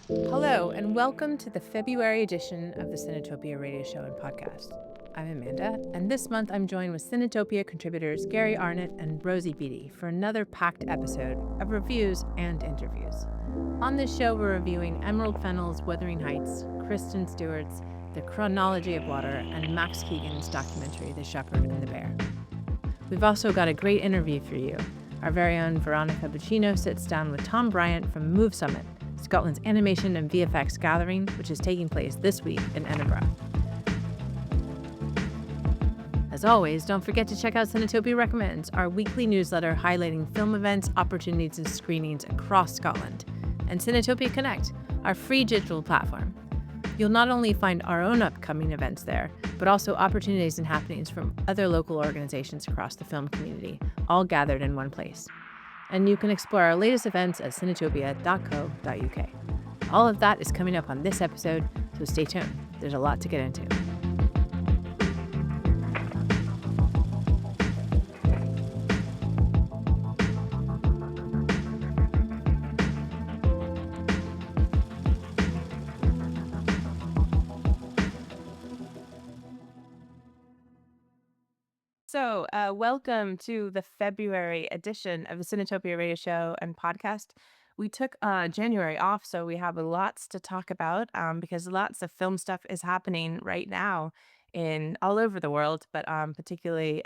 Hello, and welcome to the February edition of the Cinetopia radio show and podcast. I'm Amanda, and this month I'm joined with Cinetopia contributors Garry, Arnot, and Rosie Beattie for another packed episode of reviews and interviews. On this show, we're reviewing Emerald Fennell's Wuthering Heights, Kristen Stewart's The Chronology of Water, and Max Keegan's documentary The Shepherd and the Bear. We've also got a great interview for you. Our very own Veronica Buccino sits down with Tom Bryant from Move Summit, Scotland's animation and VFX gathering, which is taking place this week in Edinburgh. As always, don't forget to check out Cinetopia Recommends, our weekly newsletter highlighting film events, opportunities, and screenings across Scotland, and Cinetopia Connect, our free digital platform. You'll not only find our own upcoming events there, but also opportunities and happenings from other local organizations across the film community, all gathered in one place. And you can explore our latest events at cinetopia.co.uk. All of that is coming up on this episode, so stay tuned. There's a lot to get into. So, welcome to the February edition of the Cinetopia radio show and podcast. We took January off, so we have lots to talk about because lots of film stuff is happening right now in all over the world, but particularly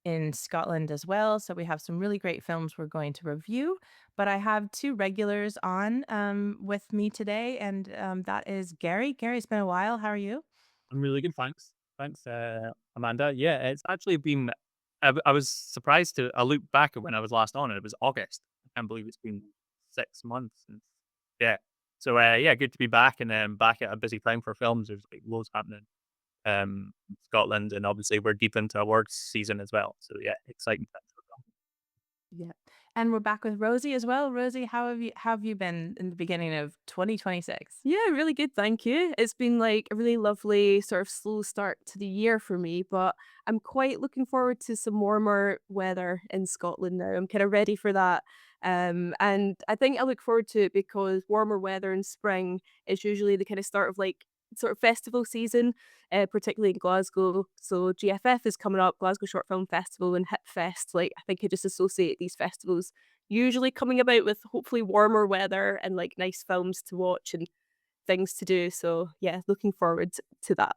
in Scotland as well. So we have some really great films we're going to review. But I have two regulars on with me today, and that is Garry. Garry, it's been a while. How are you? I'm really good, thanks. Thanks, Amanda. Yeah, it's actually been. I was surprised to. I looked back at when I was last on, and it was August. I can't believe it's been 6 months. And yeah, so yeah, good to be back and back at a busy time for films. There's like loads happening, in Scotland, and obviously we're deep into awards season as well. So yeah, exciting times for film. Yeah. And we're back with Rosie as well. Rosie, how have you been in the beginning of 2026? Yeah, really good, thank you. It's been like a really lovely sort of slow start to the year for me, but I'm quite looking forward to some warmer weather in Scotland now. I'm kind of ready for that. And I think I look forward to it because warmer weather in spring is usually the kind of start of like sort of festival season, particularly in Glasgow. So GFF is coming up, Glasgow Short Film Festival and Hip Fest. Like I think I just associate these festivals usually coming about with hopefully warmer weather and like nice films to watch and things to do. So yeah, looking forward to that.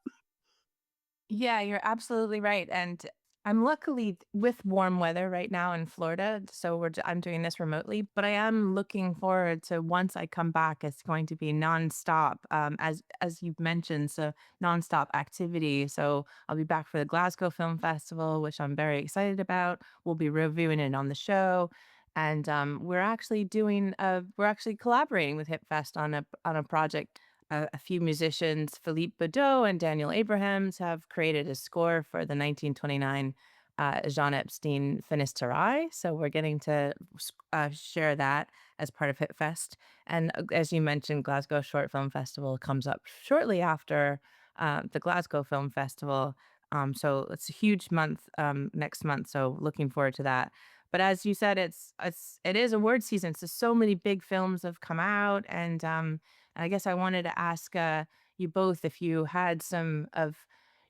Yeah, you're absolutely right. And I'm luckily with warm weather right now in Florida, so I'm doing this remotely. But I am looking forward to once I come back. It's going to be nonstop, as you've mentioned, so nonstop activity. So I'll be back for the Glasgow Film Festival, which I'm very excited about. We'll be reviewing it on the show. And we're actually collaborating with Hip Fest on a project. A few musicians, Philippe Baudot and Daniel Abrahams, have created a score for the 1929 Jean Epstein Finistère. So we're getting to share that as part of Hit Fest. And as you mentioned, Glasgow Short Film Festival comes up shortly after the Glasgow Film Festival. So it's a huge month next month. So looking forward to that. But as you said, it is award season. So many big films have come out, and I guess I wanted to ask you both if you had some of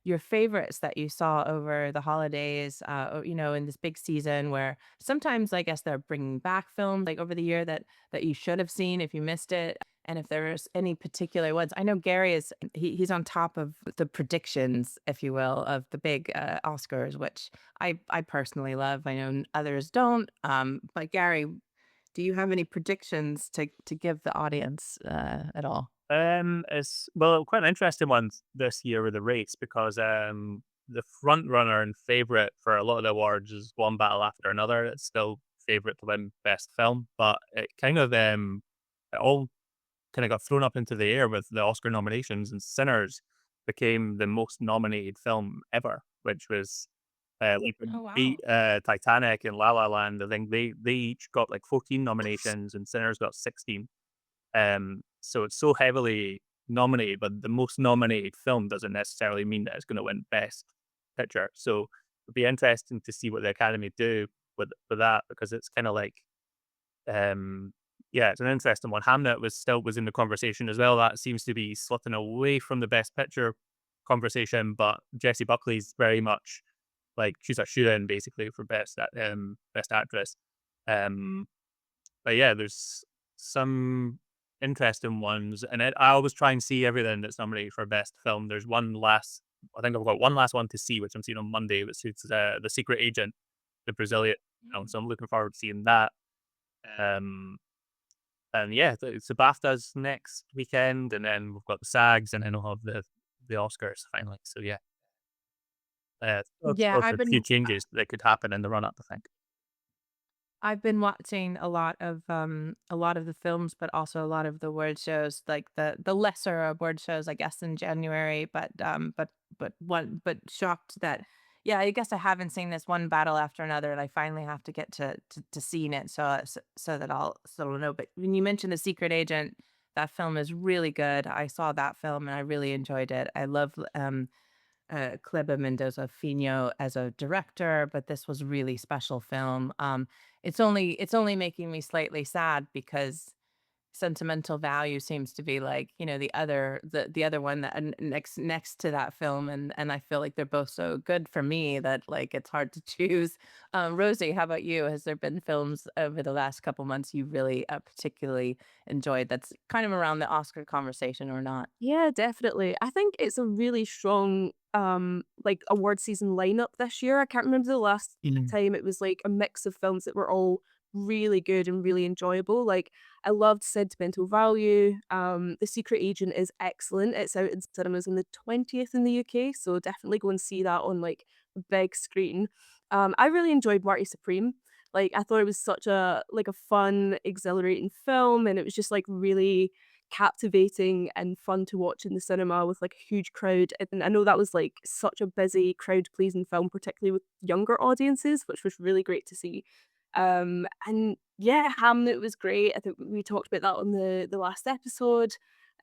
your favorites that you saw over the holidays, in this big season where sometimes I guess they're bringing back films like over the year that you should have seen if you missed it. And if there's any particular ones, I know Garry he's on top of the predictions, if you will, of the big Oscars, which I personally love. I know others don't. But Garry, do you have any predictions to give the audience at all? It's well, quite an interesting one this year with the race because the front runner and favorite for a lot of the awards is One Battle After Another. It's still favorite to win best film, but it all kind of got thrown up into the air with the Oscar nominations, and Sinners became the most nominated film ever, which was Oh, wow. beat Titanic and La La Land. I think they each got like 14 nominations, and Sinners got 16. So it's so heavily nominated, but the most nominated film doesn't necessarily mean that it's going to win Best Picture. So it'll be interesting to see what the Academy do with that because it's kind of like um yeah, it's an interesting one. Hamnet was in the conversation as well. That seems to be slipping away from the best picture conversation, but Jessie Buckley's very much like she's a shoe-in basically for best actress. Um but yeah, there's some interesting ones, and I always try and see everything that's nominated for best film. There's one last, I think I've got one last one to see, which I'm seeing on Monday, which is The Secret Agent, the Brazilian film. So I'm looking forward to seeing that. Um, and yeah, it's the BAFTAs next weekend, and then we've got the SAGs, and then we'll have the Oscars finally. So yeah, Yeah, lots of few changes that could happen in the run up, I think. I've been watching a lot of the films, but also a lot of the award shows, like the lesser award shows, I guess, in January. But shocked that, yeah, I guess I haven't seen this one battle after another, and I finally have to get to seeing it, so that I'll know. But when you mentioned The Secret Agent, that film is really good. I saw that film and I really enjoyed it. I love Kleber Mendoza Filho as a director, but this was a really special film. It's only making me slightly sad because sentimental value seems to be like, the other one that next to that film, and I feel like they're both so good for me that like it's hard to choose. Rosie, how about you? Has there been films over the last couple months you really particularly enjoyed that's kind of around the Oscar conversation or not? Yeah, definitely. I think it's a really strong like award season lineup this year. I can't remember the last time it was like a mix of films that were all really good and really enjoyable. Like I loved Sentimental Value. The Secret Agent is excellent. It's out in cinemas on the 20th in the UK, so definitely go and see that on like a big screen. I really enjoyed Marty Supreme. Like I thought it was such a like a fun, exhilarating film, and it was just like really captivating and fun to watch in the cinema with like a huge crowd. And I know that was like such a busy crowd pleasing film, particularly with younger audiences, which was really great to see. And yeah, Hamlet was great. I think we talked about that on the last episode.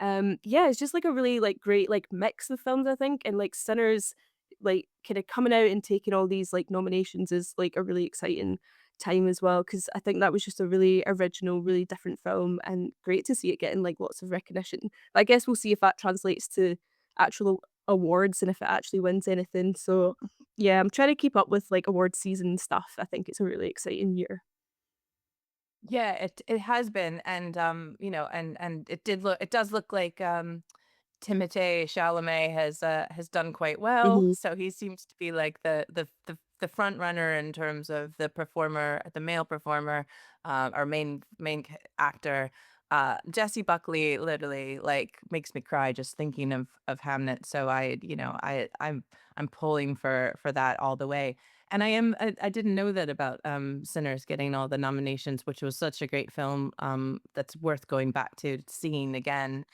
Yeah, it's just like a really like great like mix of films, I think, and like Sinners like kind of coming out and taking all these like nominations is like a really exciting time as well, because I think that was just a really original, really different film and great to see it getting like lots of recognition. But I guess we'll see if that translates to actual awards and if it actually wins anything. So yeah, I'm trying to keep up with like award season stuff. I think it's a really exciting year. Yeah, it has been, and and it does look like Timothée Chalamet has done quite well. Mhm. So he seems to be like the front runner in terms of the performer, the male performer, our actor. Jesse Buckley literally like makes me cry just thinking of Hamnet. So I'm pulling for that all the way. And I didn't know that about Sinners getting all the nominations, which was such a great film that's worth going back to seeing again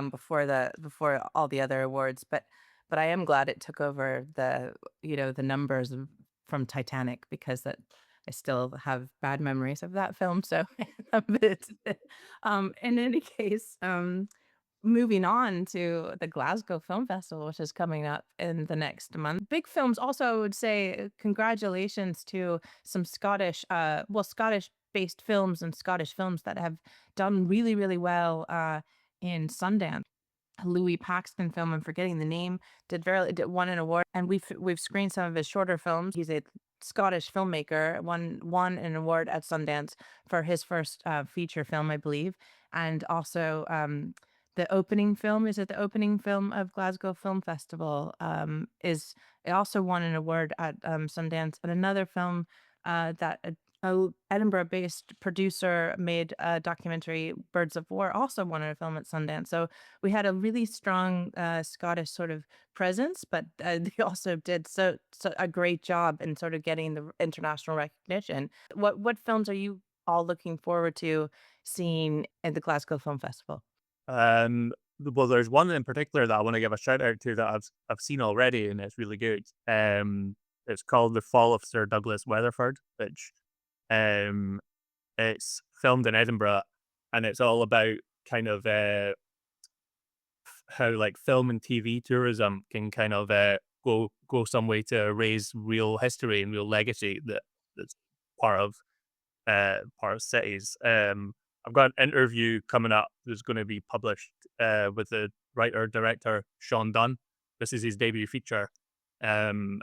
before all the other awards. But I am glad it took over the numbers from Titanic because that I still have bad memories of that film. So but in any case, moving on to the Glasgow Film Festival, which is coming up in the next month. Big films. Also, I would say congratulations to some Scottish based films and Scottish films that have done really, really well in Sundance. Louis Paxton film, I'm forgetting the name, did won an award, and we've screened some of his shorter films. He's a Scottish filmmaker, won an award at Sundance for his first feature film, I believe, and also the opening film is it the opening film of Glasgow Film Festival is it also won an award at Sundance, and another film that a Edinburgh-based producer made a documentary, Birds of War, also won a film at Sundance. So we had a really strong Scottish sort of presence, but they also did so a great job in sort of getting the international recognition. What films are you all looking forward to seeing at the Glasgow Film Festival? Well, there's one in particular that I want to give a shout out to that I've seen already, and it's really good. It's called The Fall of Sir Douglas Weatherford, which um, it's filmed in Edinburgh, and it's all about kind of how like film and TV tourism can kind of go some way to raise real history and real legacy that's part of cities. I've got an interview coming up that's going to be published with the writer director Sean Dunn. This is his debut feature. And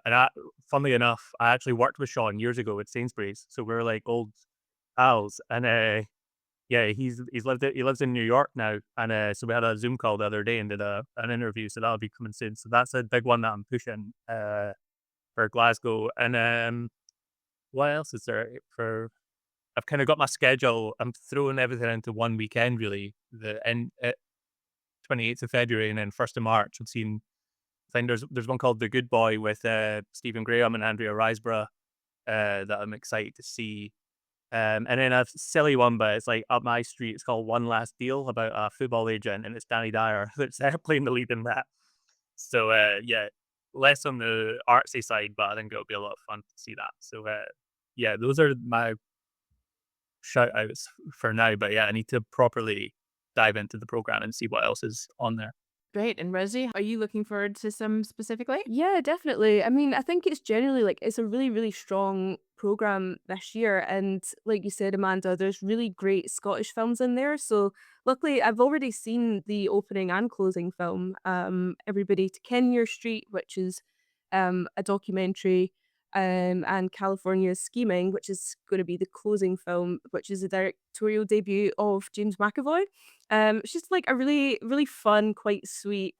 funnily enough, I actually worked with Sean years ago at Sainsbury's, so we're like old pals. And yeah, he lives in New York now, and so we had a Zoom call the other day and did an interview. So that'll be coming soon. So that's a big one that I'm pushing for Glasgow. And what else is there for? I've kind of got my schedule. I'm throwing everything into one weekend, really. The end 28th of February and then 1st of March. I think there's one called The Good Boy with Stephen Graham and Andrea Riseborough that I'm excited to see. And then a silly one, but it's like up my street. It's called One Last Deal about a football agent, and it's Danny Dyer that's playing the lead in that. So yeah, less on the artsy side, but I think it'll be a lot of fun to see that. So yeah, those are my shout outs for now. But yeah, I need to properly dive into the program and see what else is on there. Great. And Rosie, are you looking forward to some specifically? Yeah, definitely. I mean, I think it's generally like it's a really, really strong program this year. And like you said, Amanda, there's really great Scottish films in there. So luckily I've already seen the opening and closing film, Everybody to Kenmure Street, which is a documentary, and California Scheming, which is going to be the closing film, which is a directorial debut of James McAvoy. It's just like a really, really fun, quite sweet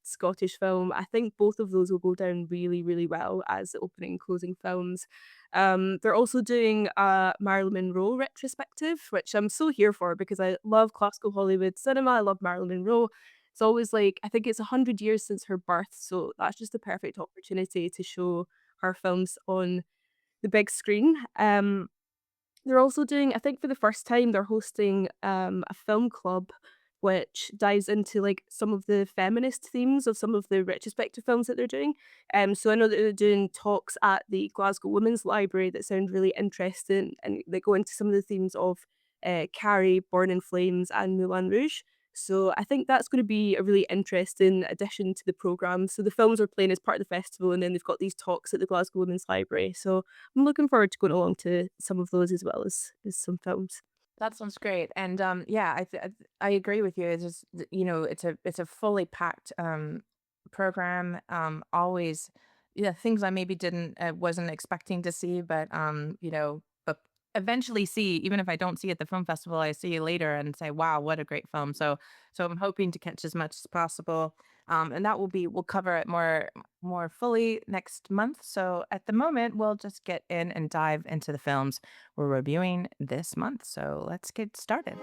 Scottish film. I think both of those will go down really, really well as the opening and closing films. They're also doing a Marilyn Monroe retrospective, which I'm so here for because I love classical Hollywood cinema. I love Marilyn Monroe. It's always like, I think it's 100 years since her birth. So that's just the perfect opportunity to show her films on the big screen. They're also doing, I think for the first time, they're hosting a film club which dives into like some of the feminist themes of some of the retrospective films that they're doing. So I know that they're doing talks at the Glasgow Women's Library that sound really interesting and they go into some of the themes of Carrie, Born in Flames, and Moulin Rouge. So I think that's going to be a really interesting addition to the programme. So the films are playing as part of the festival, and then they've got these talks at the Glasgow Women's Library. So I'm looking forward to going along to some of those as well as some films. That sounds great. And yeah, I agree with you. It's just it's a fully packed program. Always, yeah, things I maybe didn't wasn't expecting to see, but but eventually see. Even if I don't see at the film festival, I see later and say, "Wow, what a great film!" So I'm hoping to catch as much as possible. And that we'll cover it more fully next month. So at the moment, we'll just get in and dive into the films we're reviewing this month. So let's get started.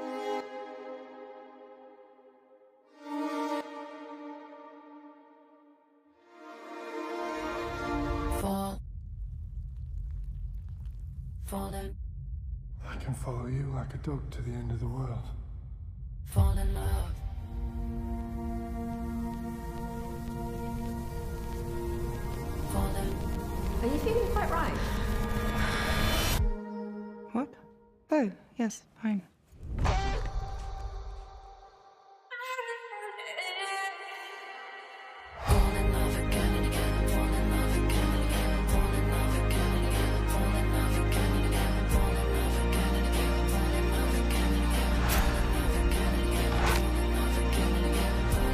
Fall, falling, I can follow you like a dog to the end of the world. fall in love. Falling, Are you feeling quite right? What? Oh, yes, fine. fall in love again and again, fall in love again and again, fall in love again and again, fall in love again and again, fall in love again and again, fall in love again and again, fall in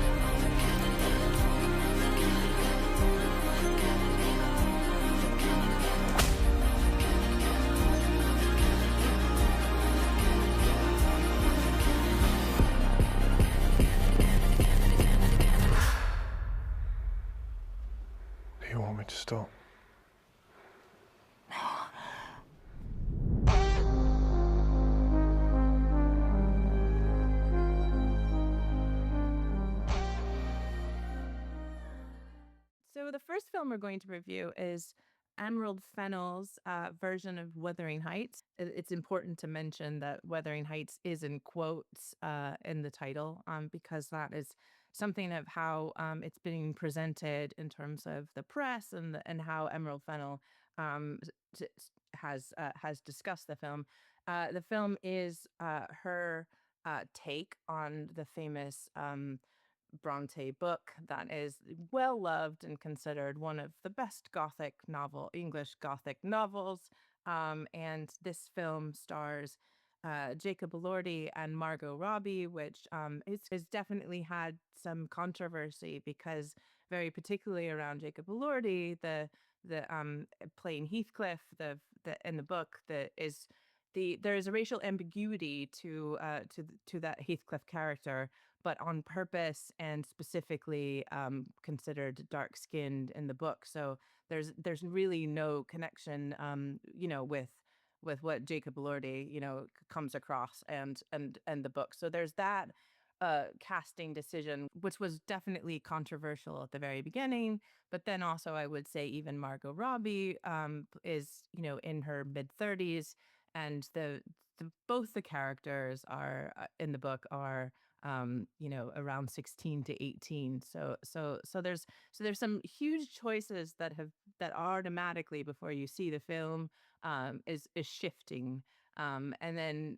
love again and again, fall in love again and again, fall in love again and again, fall in love again and again, fall in love again and again, fall in love again and again, fall in love again and again, fall in love again and again, fall in love again and again, fall in love again and again. Do you want me to stop? So the first film we're going to review is Emerald Fennell's version of Wuthering Heights. It's important to mention that Wuthering Heights is in quotes in the title because that is something of how it's being presented in terms of the press and how Emerald Fennell has discussed the film. The film is her take on the famous Bronte book that is well loved and considered one of the best English Gothic novels And this film stars Jacob Elordi and Margot Robbie, which is definitely had some controversy because very particularly around Jacob Elordi, the playing Heathcliff, the in the book that is there is a racial ambiguity to that Heathcliff character, but on purpose and specifically considered dark skinned in the book. So there's really no connection, with what Jacob Elordi, comes across and the book. So there's that casting decision, which was definitely controversial at the very beginning. But then also, I would say even Margot Robbie is, in her mid 30s, and both the characters are in the book are around 16 to 18. So there's some huge choices that automatically before you see the film is shifting. And then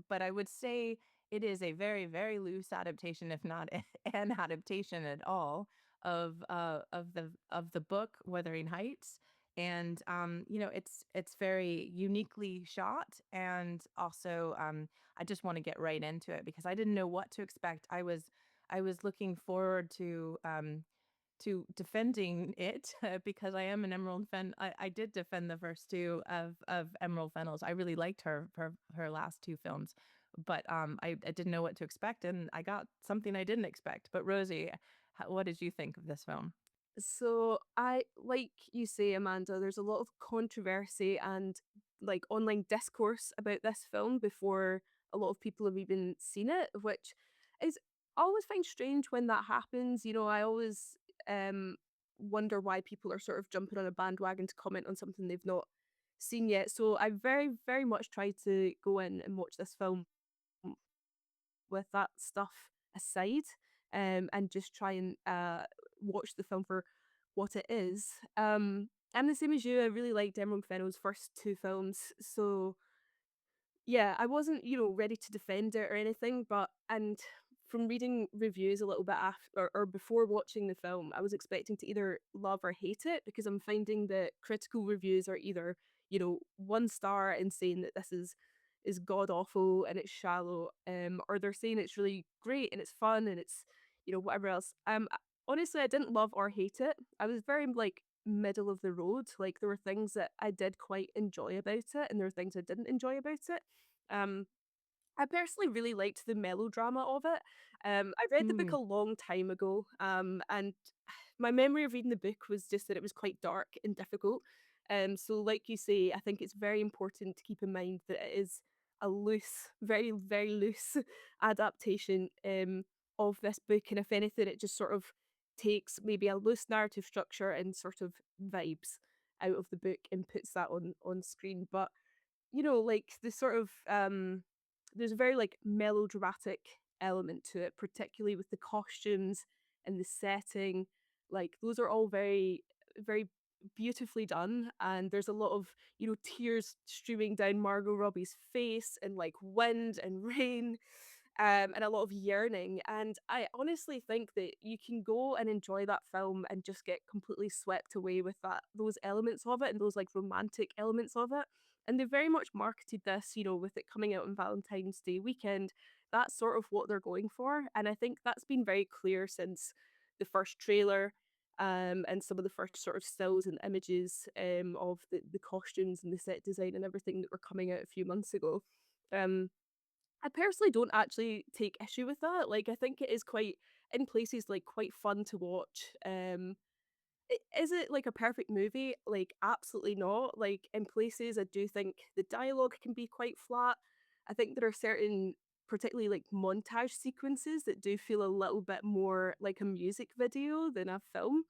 but I would say it is a very, very loose adaptation, if not an adaptation at all, of the book Wuthering Heights. And it's very uniquely shot, and also I just want to get right into it because I didn't know what to expect. I was looking forward to defending it because I am an Emerald Fen. I did defend the first two of Emerald Fennell's. I really liked her last two films, but I didn't know what to expect, and I got something I didn't expect. But Rosie, what did you think of this film? So I like you say, Amanda, there's a lot of controversy and like online discourse about this film before a lot of people have even seen it, which is I always find strange when that happens. I always um wonder why people are sort of jumping on a bandwagon to comment on something they've not seen yet. So I very, very much tried to go in and watch this film with that stuff aside, and just try and watch the film for what it is. I'm the same as you. I really liked Emerald Fennell's first two films, so yeah, I wasn't, ready to defend it or anything, but and from reading reviews a little bit after or before watching the film, I was expecting to either love or hate it because I'm finding that critical reviews are either, 1 star and saying that this is god awful and it's shallow, or they're saying it's really great and it's fun and it's, whatever else. Honestly, I didn't love or hate it. I was very like middle of the road. Like there were things that I did quite enjoy about it, and there were things I didn't enjoy about it. Um, I personally really liked the melodrama of it. I read the book Mm, a long time ago, and my memory of reading the book was just that it was quite dark and difficult. So, like you say, I think it's very important to keep in mind that it is a loose, very, very loose adaptation of this book. And if anything, it just sort of takes maybe a loose narrative structure and sort of vibes out of the book and puts that on screen. But like the sort of there's a very like melodramatic element to it, particularly with the costumes and the setting. Like those are all very, very beautifully done. And there's a lot of, tears streaming down Margot Robbie's face and like wind and rain. And a lot of yearning. And I honestly think that you can go and enjoy that film and just get completely swept away with those elements of it and those like romantic elements of it. And they very much marketed this, with it coming out on Valentine's Day weekend. That's sort of what they're going for. And I think that's been very clear since the first trailer, and some of the first sort of stills and images of the costumes and the set design and everything that were coming out a few months ago. Um, I personally don't actually take issue with that. Like, I think it is quite, in places, like quite fun to watch. Is it like a perfect movie? Like, absolutely not. Like, in places, I do think the dialogue can be quite flat. I think there are certain, particularly like montage sequences that do feel a little bit more like a music video than a film.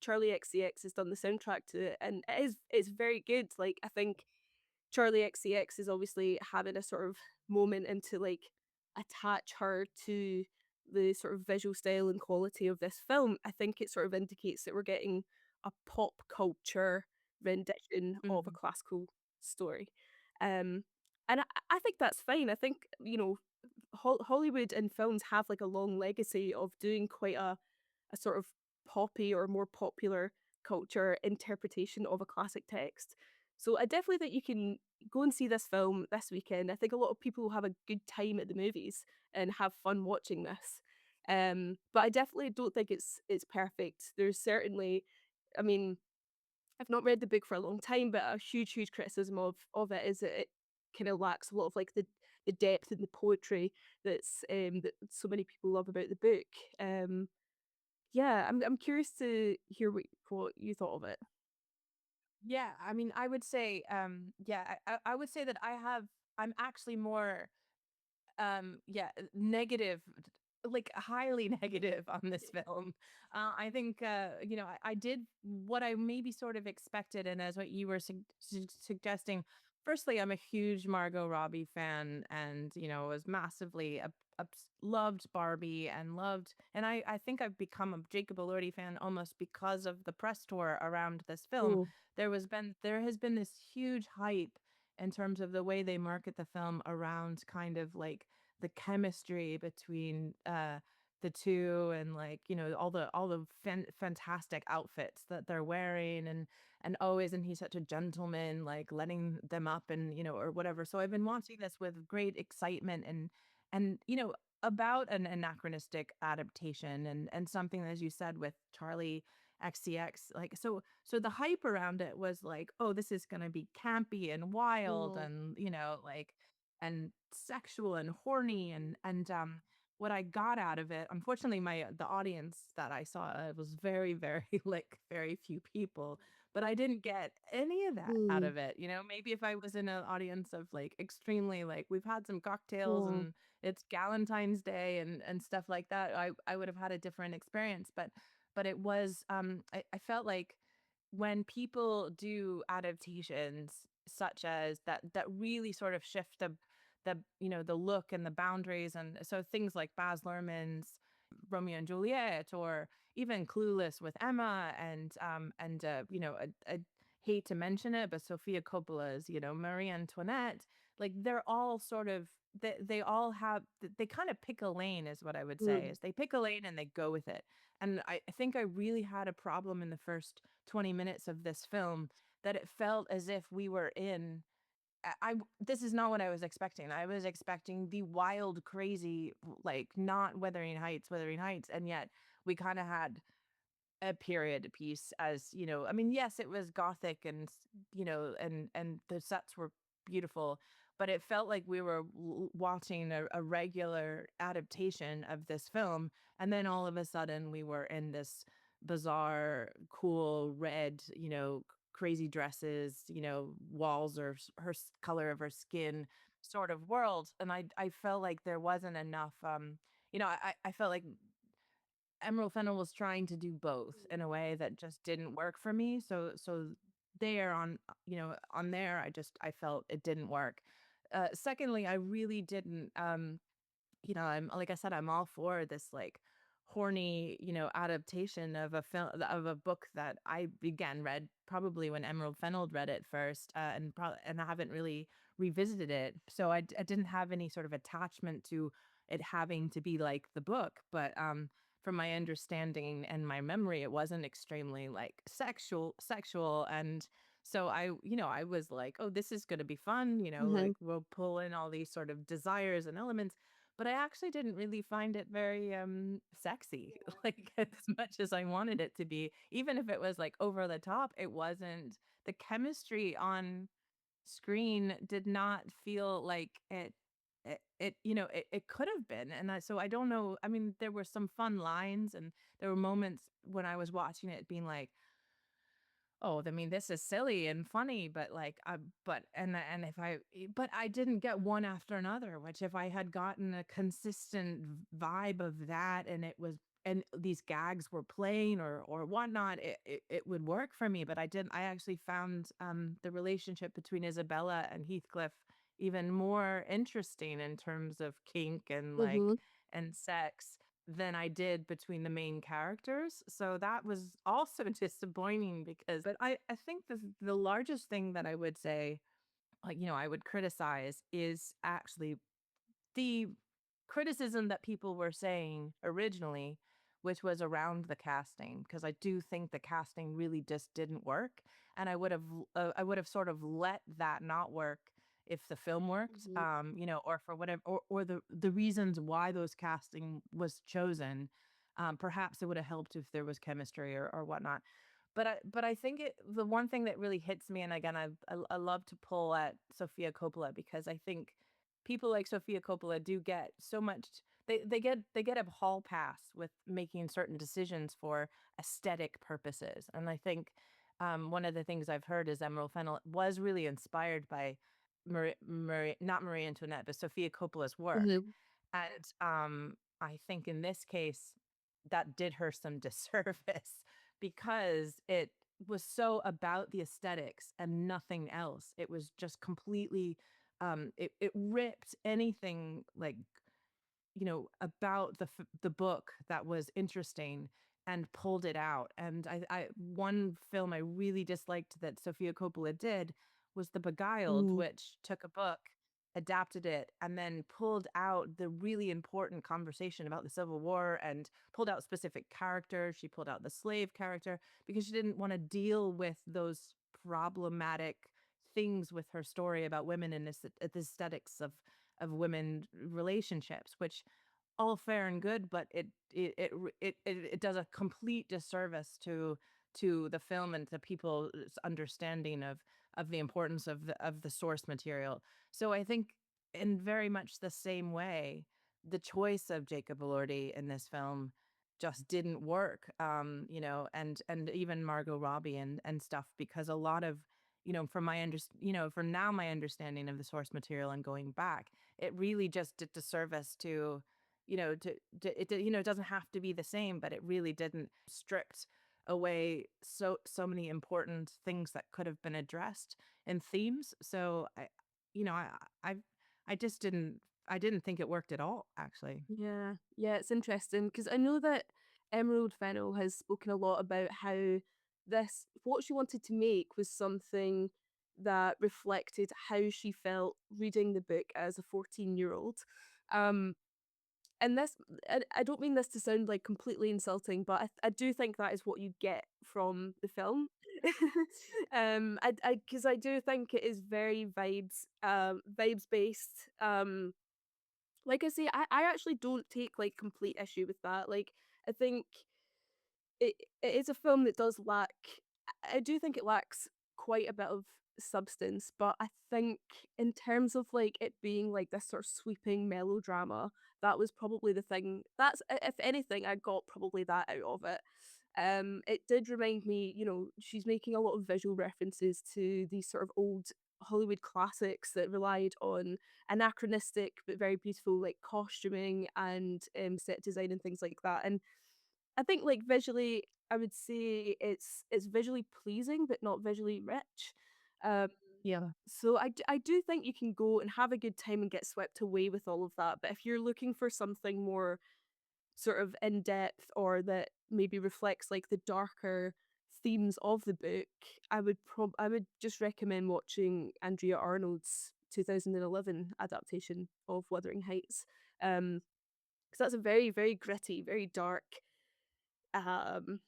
Charlie XCX has done the soundtrack to it, and it's very good. Like, I think Charlie XCX is obviously having a sort of moment and to like attach her to the sort of visual style and quality of this film. I think it sort of indicates that we're getting a pop culture rendition of a mhm. classical story. Um, and I think that's fine. I think, Hollywood and films have like a long legacy of doing quite a sort of poppy or more popular culture interpretation of a classic text. So I definitely think you can go and see this film this weekend. I think a lot of people will have a good time at the movies and have fun watching this. But I definitely don't think it's perfect. There's certainly, I mean, I've not read the book for a long time, but a huge criticism of it is that it kind of lacks a lot of like the depth and the poetry that so many people love about the book. Yeah, I'm curious to hear what you thought of it. Yeah, I mean, I would say, yeah, I would say that I'm actually more yeah, negative, like highly negative on this film. I think I did what I maybe sort of expected, and as what you were suggesting. Firstly, I'm a huge Margot Robbie fan, and was massively loved Barbie and I think I've become a Jacob Elordi fan almost because of the press tour around this film. Mm, There has been this huge hype in terms of the way they market the film around kind of like the chemistry between the two, and like all the fantastic outfits that they're wearing, and oh, isn't he such a gentleman, like letting them up, and or whatever. So I've been watching this with great excitement, and about an anachronistic adaptation, and something, as you said, with Charlie XCX. Like, so the hype around it was like, oh, this is going to be campy and wild, mhm, and like, and sexual and horny, and what I got out of it, unfortunately, the audience that I saw, was very, very like very few people, but I didn't get any of that out mm, of it. Maybe if I was in an audience of like extremely, like, we've had some cocktails mm, and it's Galentine's Day and stuff like that, I would have had a different experience. But it was, I felt like when people do adaptations such as that really sort of shift the look and the boundaries, and so things like Baz Luhrmann's Romeo and Juliet, or even Clueless with Emma, and I hate to mention it, but Sofia Coppola's Marie Antoinette. Like, they're all sort of, they all have, they kind of pick a lane, is what I would say, mm, is they pick a lane and they go with it. And I think I really had a problem in the first 20 minutes of this film, that it felt as if we were in, this is not what I was expecting. I was expecting the wild, crazy, like, not Wuthering Heights, and yet we kind of had a period piece, as I mean, yes, it was gothic, and and the sets were beautiful, but it felt like we were watching a regular adaptation of this film, and then all of a sudden we were in this bizarre, cool red, crazy dresses, walls, or color of her skin sort of world. And I felt like there wasn't enough, I felt like Emerald Fennell was trying to do both in a way that just didn't work for me. So there on there, I felt it didn't work. Secondly, I really didn't, I'm, like I said, I'm all for this, like, horny, adaptation of a film, of a book that I began read probably when Emerald Fennell read it first, and I haven't really revisited it. So I didn't have any sort of attachment to it having to be like the book, but from my understanding and my memory, it wasn't extremely like sexual, and so I was like, oh, this is going to be fun, mhm. like, we'll pull in all these sort of desires and elements, but I actually didn't really find it very sexy, like, as much as I wanted it to be. Even if it was like over the top, it wasn't. The chemistry on screen did not feel like it could have been. And so I don't know. I mean, there were some fun lines, and there were moments when I was watching it being like, oh, I mean, this is silly and funny, but like, and if but I didn't get one after another, which, if I had gotten a consistent vibe of that, and it was, and these gags were playing, or whatnot, it would work for me. But I didn't. I actually found the relationship between Isabella and Heathcliff even more interesting in terms of kink and, like, Mhm. and sex, than I did between the main characters. So that was also disappointing, because, but I think the largest thing that I would say, like, I would criticize, is actually the criticism that people were saying originally which was around the casting, because I do think the casting really just didn't work, and I would have sort of let that not work if the film worked, Mhm. or for whatever, or the reasons why those casting was chosen. Perhaps it would have helped if there was chemistry or whatnot. But I think the one thing that really hits me, and again, I love to pull at Sofia Coppola, because I think people like Sofia Coppola do get so much. They get a hall pass with making certain decisions for aesthetic purposes, and I think one of the things I've heard is Emerald Fennell was really inspired by not Marie Antoinette, but Sofia Coppola's work, Mhm. and I think in this case that did her some disservice because it was so about the aesthetics and nothing else. It was just completely it ripped anything like, about the book that was interesting and pulled it out. And I one film I really disliked that Sofia Coppola did was The Beguiled, Ooh. which took a book, adapted it, and then pulled out the really important conversation about the Civil War and pulled out specific characters. She pulled out the slave character because she didn't want to deal with those problematic things with her story about women and the aesthetics of women relationships, which all fair and good, but it does a complete disservice to the film and to people's understanding of the importance of the source material. So I think in very much the same way, the choice of Jacob Elordi in this film just didn't work. And even Margot Robbie and stuff, because a lot of, from from now my understanding of the source material and going back, it really just did disservice to, it doesn't have to be the same, but it really didn't stripped away so many important things that could have been addressed in themes. So I just didn't think it worked at all, actually. Yeah, yeah, it's interesting because I know that Emerald Fennell has spoken a lot about how what she wanted to make was something that reflected how she felt reading the book as a 14-year-old. Um, and I don't mean this to sound like completely insulting, but I do think that is what you get from the film. Because I do think it is very vibes based. Like I say, I actually don't take, like, complete issue with that, like, I think it is a film that does lack I do think it lacks quite a bit of substance, but I think in terms of, like, it being, like, this sort of sweeping melodrama, that was probably the thing if anything, I got probably that out of it. It did remind me, she's making a lot of visual references to these sort of old Hollywood classics that relied on anachronistic but very beautiful, like, costuming and, set design and things like that, and I think, like, visually, I would say it's visually pleasing, but not visually rich. Um, Yeah. so I do think you can go and have a good time and get swept away with all of that, but if you're looking for something more sort of in depth or that maybe reflects, like, the darker themes of the book, I would just recommend watching Andrea Arnold's 2011 adaptation of Wuthering Heights, because that's a very, very gritty, very dark, um,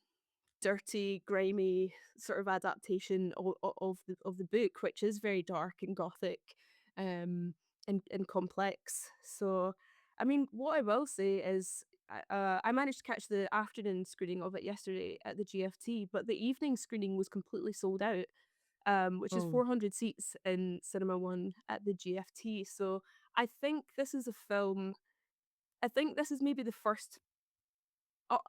dirty, grimy sort of adaptation of the book, which is very dark and gothic, and complex. So, I mean, what I will say is, I managed to catch the afternoon screening of it yesterday at the GFT, but the evening screening was completely sold out, which is Oh, 400 seats in Cinema One at the GFT. So, I think this is a film. I think this is maybe the first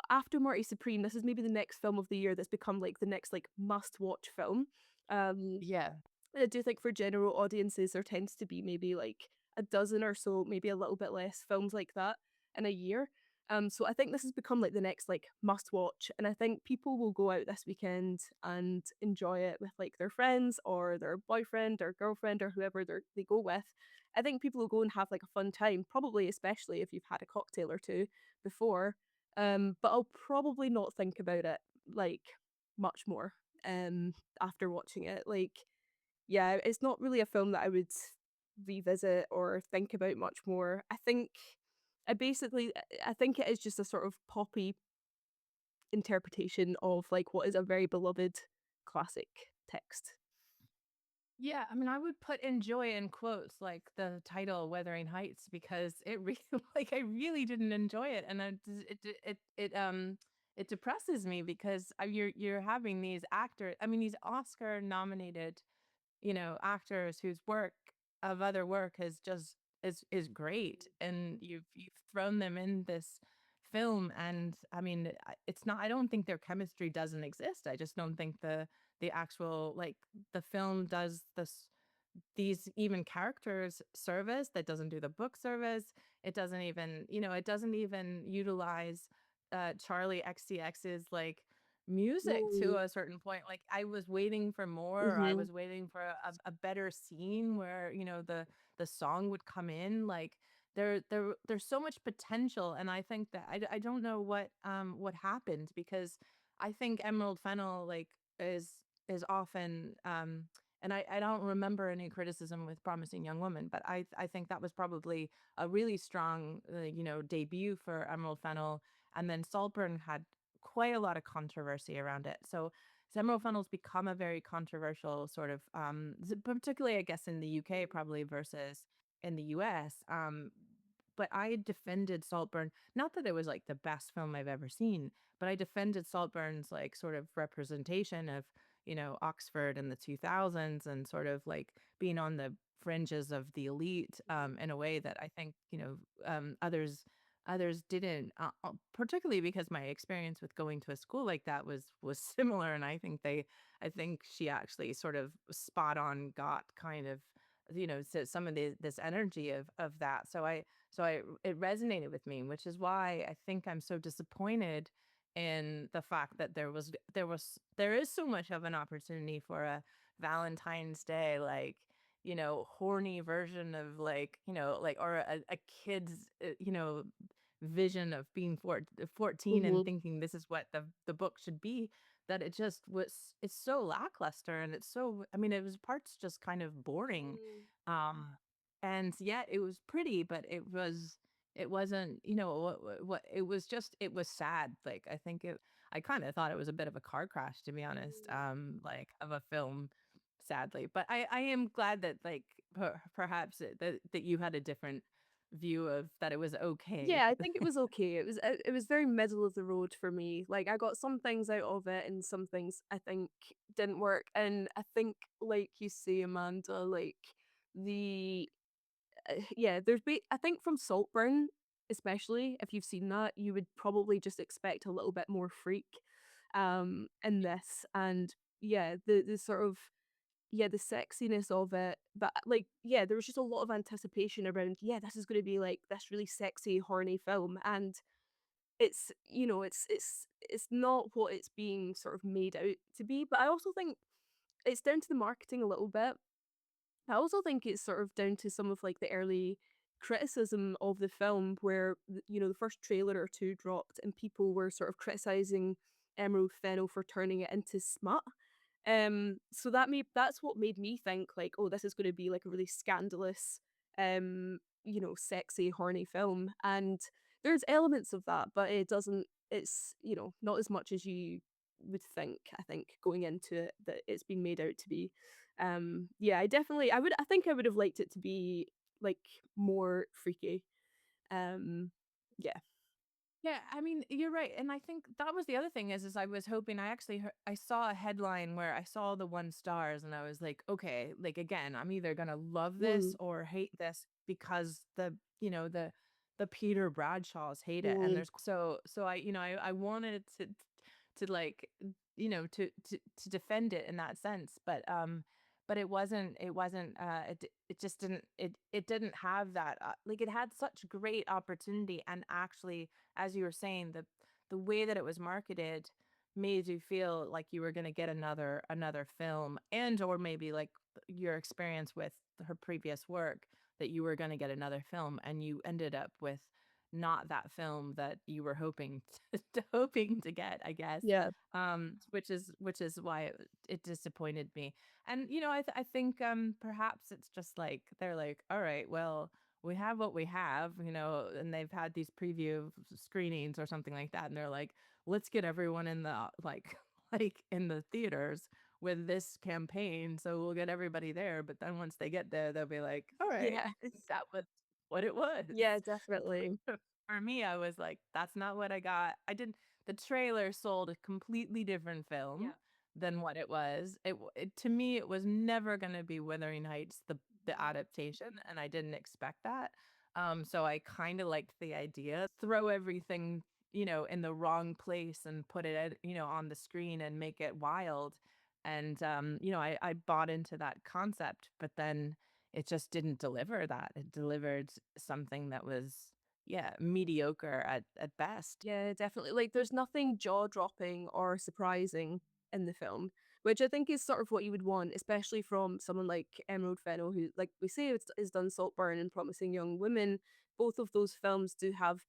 after Marty Supreme, this is maybe the next film of the year that's become, like, the next, like, must-watch film. Um, yeah. I do think for general audiences, there tends to be maybe, like, a dozen or so, maybe a little bit less films like that in a year. So I think this has become, like, the next, like, must-watch, and I think people will go out this weekend and enjoy it with, like, their friends or their boyfriend or girlfriend or whoever they go with. I think people will go and have, like, a fun time, probably especially if you've had a cocktail or 2 before. But I'll probably not think about it, like, much more, after watching it. Like, yeah, it's not really a film that I would revisit or think about much more. I think it is just a sort of poppy interpretation of like what is a very beloved classic text. Yeah, I mean, I would put enjoy in quotes like the title Wuthering Heights because it really like I really didn't enjoy it and it depresses me because you're having these actors, I mean these Oscar nominated, actors whose work of other work is just is great, and you've thrown them in this film, and I mean, it's not. I don't think their chemistry doesn't exist. I just don't think the actual like the film does this these even characters service that doesn't do the book service. It doesn't even, it doesn't even utilize Charlie XCX's like music to Mm. a certain point. Like I was waiting for more, or I Mhm. was waiting for a better scene where, the song would come in. Like there's so much potential. And I think that I don't know what happened, because I think Emerald Fennell like is often and I don't remember any criticism with Promising Young Woman, but I think that was probably a really strong, debut for Emerald Fennell. And then Saltburn had quite a lot of controversy around it. So Emerald Fennell's become a very controversial sort of, particularly, I guess, in the UK, probably versus in the US. But I defended Saltburn, not that it was like the best film I've ever seen, but I defended Saltburn's like sort of representation of Oxford in the 2000s and sort of like being on the fringes of the elite, in a way that I think, others didn't, particularly because my experience with going to a school like that was similar. And I think she actually sort of spot on got kind of, some of this energy of that. So it resonated with me, which is why I think I'm so disappointed in the fact that there is so much of an opportunity for a Valentine's Day, like, horny version of like, like, or a kid's, vision of being 14 and Mhm. thinking this is what the book should be, that it's so lackluster, and it's so, I mean, it was parts just kind of boring. Mm. Um, and yet it was pretty, but it wasn't, what it was just, it was sad. Like, I kind of thought it was a bit of a car crash, to be honest, Mm. like of a film, sadly. But I am glad that like perhaps that you had a different view of that, it was okay. Yeah, I think it was okay. It was very middle of the road for me. Like I got some things out of it and some things I think didn't work. And I think like you say, Amanda, like the yeah, I think from Saltburn, especially if you've seen that, you would probably just expect a little bit more freak in this. And yeah, the sort of yeah, the sexiness of it, but, like, yeah, there was just a lot of anticipation around, yeah, this is gonna be, like, this really sexy, horny film, and it's, it's not what it's being sort of made out to be, but I also think it's down to the marketing a little bit. I also think it's sort of down to some of, like, the early criticism of the film where, the first trailer or 2 dropped and people were sort of criticizing Emerald Fennell for turning it into smut. So that's what made me think like, "Oh, this is gonna be like a really scandalous, sexy, horny film." And there's elements of that, but it's, not as much as you would think, I think, going into it that it's been made out to be. Yeah, I think I would have liked it to be, like, more freaky. Um, yeah. Yeah, I mean, you're right, and I think that was the other thing is I was hoping, I actually I saw a headline where I saw the 1 stars, and I was like, "Okay, like, again, I'm either gonna love this Mm, or hate this because the Peter Bradshaws hate it." And mm, I wanted to like, to defend it in that sense, but it just it didn't have that, like, it had such great opportunity, and actually, as you were saying, the way that it was marketed made you feel like you were gonna get another film, and or maybe like your experience with her previous work, that you were gonna get another film, and you ended up with not that film that you were hoping hoping to get, I guess. yeah. Which is why it disappointed me. And I think perhaps it's just like they're like, all right, well, we have what we have, and they've had these preview screenings or something like that, and they're like, let's get everyone in the like like in the theaters with this campaign, so we'll get everybody there. But then once they get there, they'll be like, all right, Yeah. that was what it was. Yeah, definitely. For me, I was like, that's not what I got. I didn't The trailer sold a completely different film Yeah. than what it was. To me, it was never gonna be Wuthering Heights, the Mhm. adaptation, and I didn't expect that. So I kinda liked the idea. Throw everything, in the wrong place and put it on the screen and make it wild. And, I bought into that concept, but then it just didn't deliver that. It delivered something that was, yeah, mediocre at best. Yeah, definitely. Like, there's nothing jaw-dropping or surprising in the film, which I think is sort of what you would want, especially from someone like Emerald Fennell, who, like we say, has done Saltburn and Promising Young Women. Both of those films do have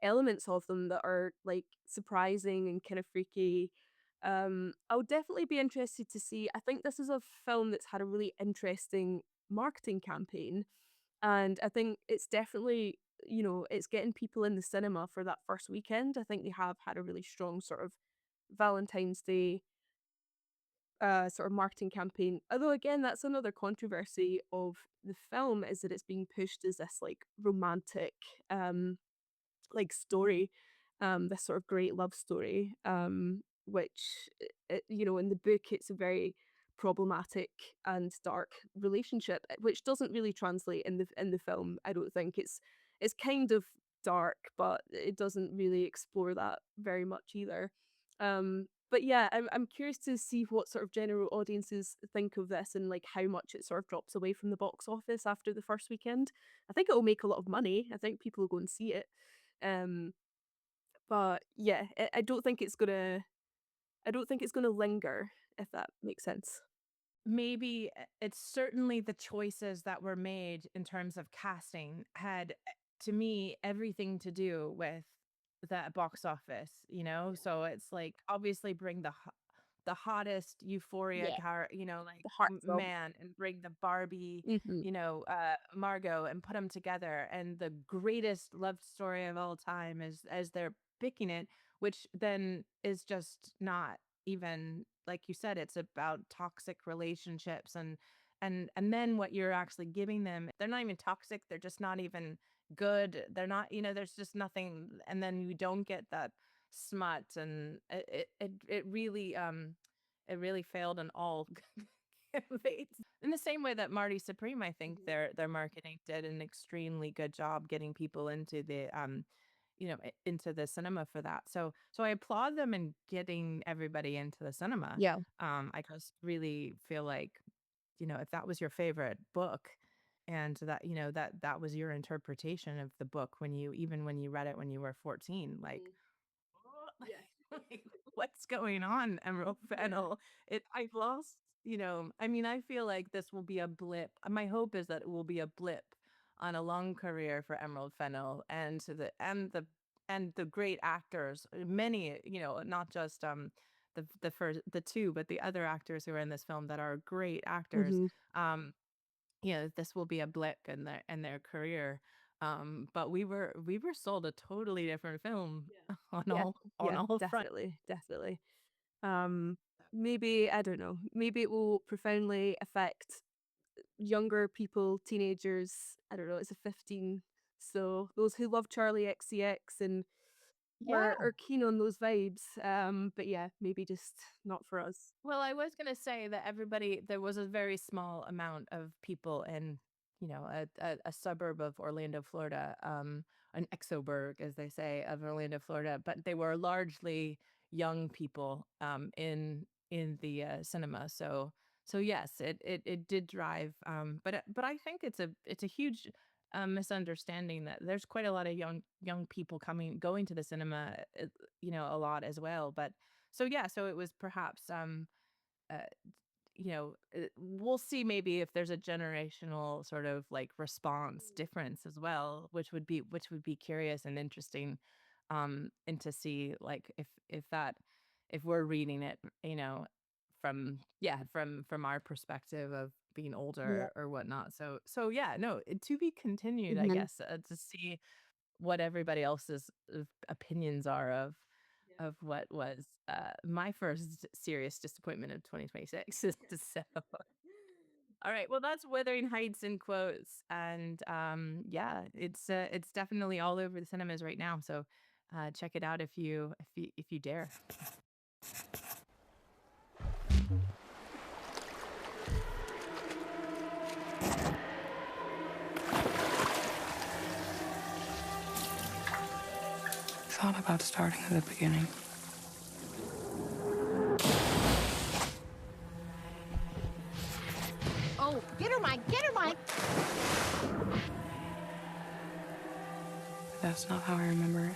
elements of them that are, like, surprising and kind of freaky. I would definitely be interested to see. I think this is a film that's had a really interesting marketing campaign, and I think it's definitely, it's getting people in the cinema for that first weekend. I think they have had a really strong sort of Valentine's Day sort of marketing campaign. Although again, that's another controversy of the film, is that it's being pushed as this like romantic like story, this sort of great love story, which in the book it's a very problematic and dark relationship, which doesn't really translate in the film. I don't think it's kind of dark, but it doesn't really explore that very much either. But yeah, I'm curious to see what sort of general audiences think of this and like how much it sort of drops away from the box office after the first weekend. I think it will make a lot of money. I think people will go and see it. Um, but yeah, I don't think it's gonna linger, if that makes sense. Maybe it's certainly the choices that were made in terms of casting had, to me, everything to do with the box office, Yeah. So it's like, obviously bring the hottest euphoria Yeah, like the heartthrob. man, and bring the Barbie, Mhm. Margot, and put them together, and the greatest love story of all time as they're picking it, which then is just not even, like you said, it's about toxic relationships, and then what you're actually giving them, they're not even toxic, they're just not even good. They're not, there's just nothing, and then you don't get that smut, and it really failed in all campaigns. In the same way that Marty Supreme, I think Mhm. their marketing did an extremely good job getting people into into the cinema for that. So I applaud them in getting everybody into the cinema. Yeah. I just really feel like, if that was your favorite book, and that, that was your interpretation of the book when you read it when you were 14, like, Mhm. Yeah. like, what's going on, Emerald Yeah. Fennel? I've lost, I mean, I feel like this will be a blip. My hope is that it will be a blip on a long career for Emerald Fennel, and to the great actors, many, not just the two, but the other actors who are in this film that are great actors. Mhm. Um, this will be a blip in their career. But we were sold a totally different film Yeah. on Yeah. on Yeah, all fronts. definitely, definitely. Um, Maybe, I don't know, maybe it will profoundly affect younger people, teenagers. I don't know, it's a 15, so those who love Charlie XCX and Yeah. are keen on those vibes. But yeah, maybe just not for us. Well, I was gonna say that there was a very small amount of people in, a suburb of Orlando, Florida, an exoburg, as they say, of Orlando, Florida, but they were largely young people, in the cinema. So yes, it did drive, but I think it's a huge misunderstanding that there's quite a lot of young people going to the cinema, a lot as well. But so yeah, so it was perhaps uh, we'll see maybe if there's a generational sort of like response difference as well, which would be curious and interesting, and to see like if we're reading it, from, yeah, from our perspective of being Yeah. older or whatnot. So yeah, no, to be continued, I Mhm. guess, to see what everybody else's opinions are of what was my first serious disappointment of 2026. So, all right, well, that's Wuthering Heights in quotes, and yeah, it's definitely all over the cinemas right now. So, check it out if you dare. Thought about starting at the beginning. Oh, get her, Mike! Get her, Mike! But that's not how I remember it.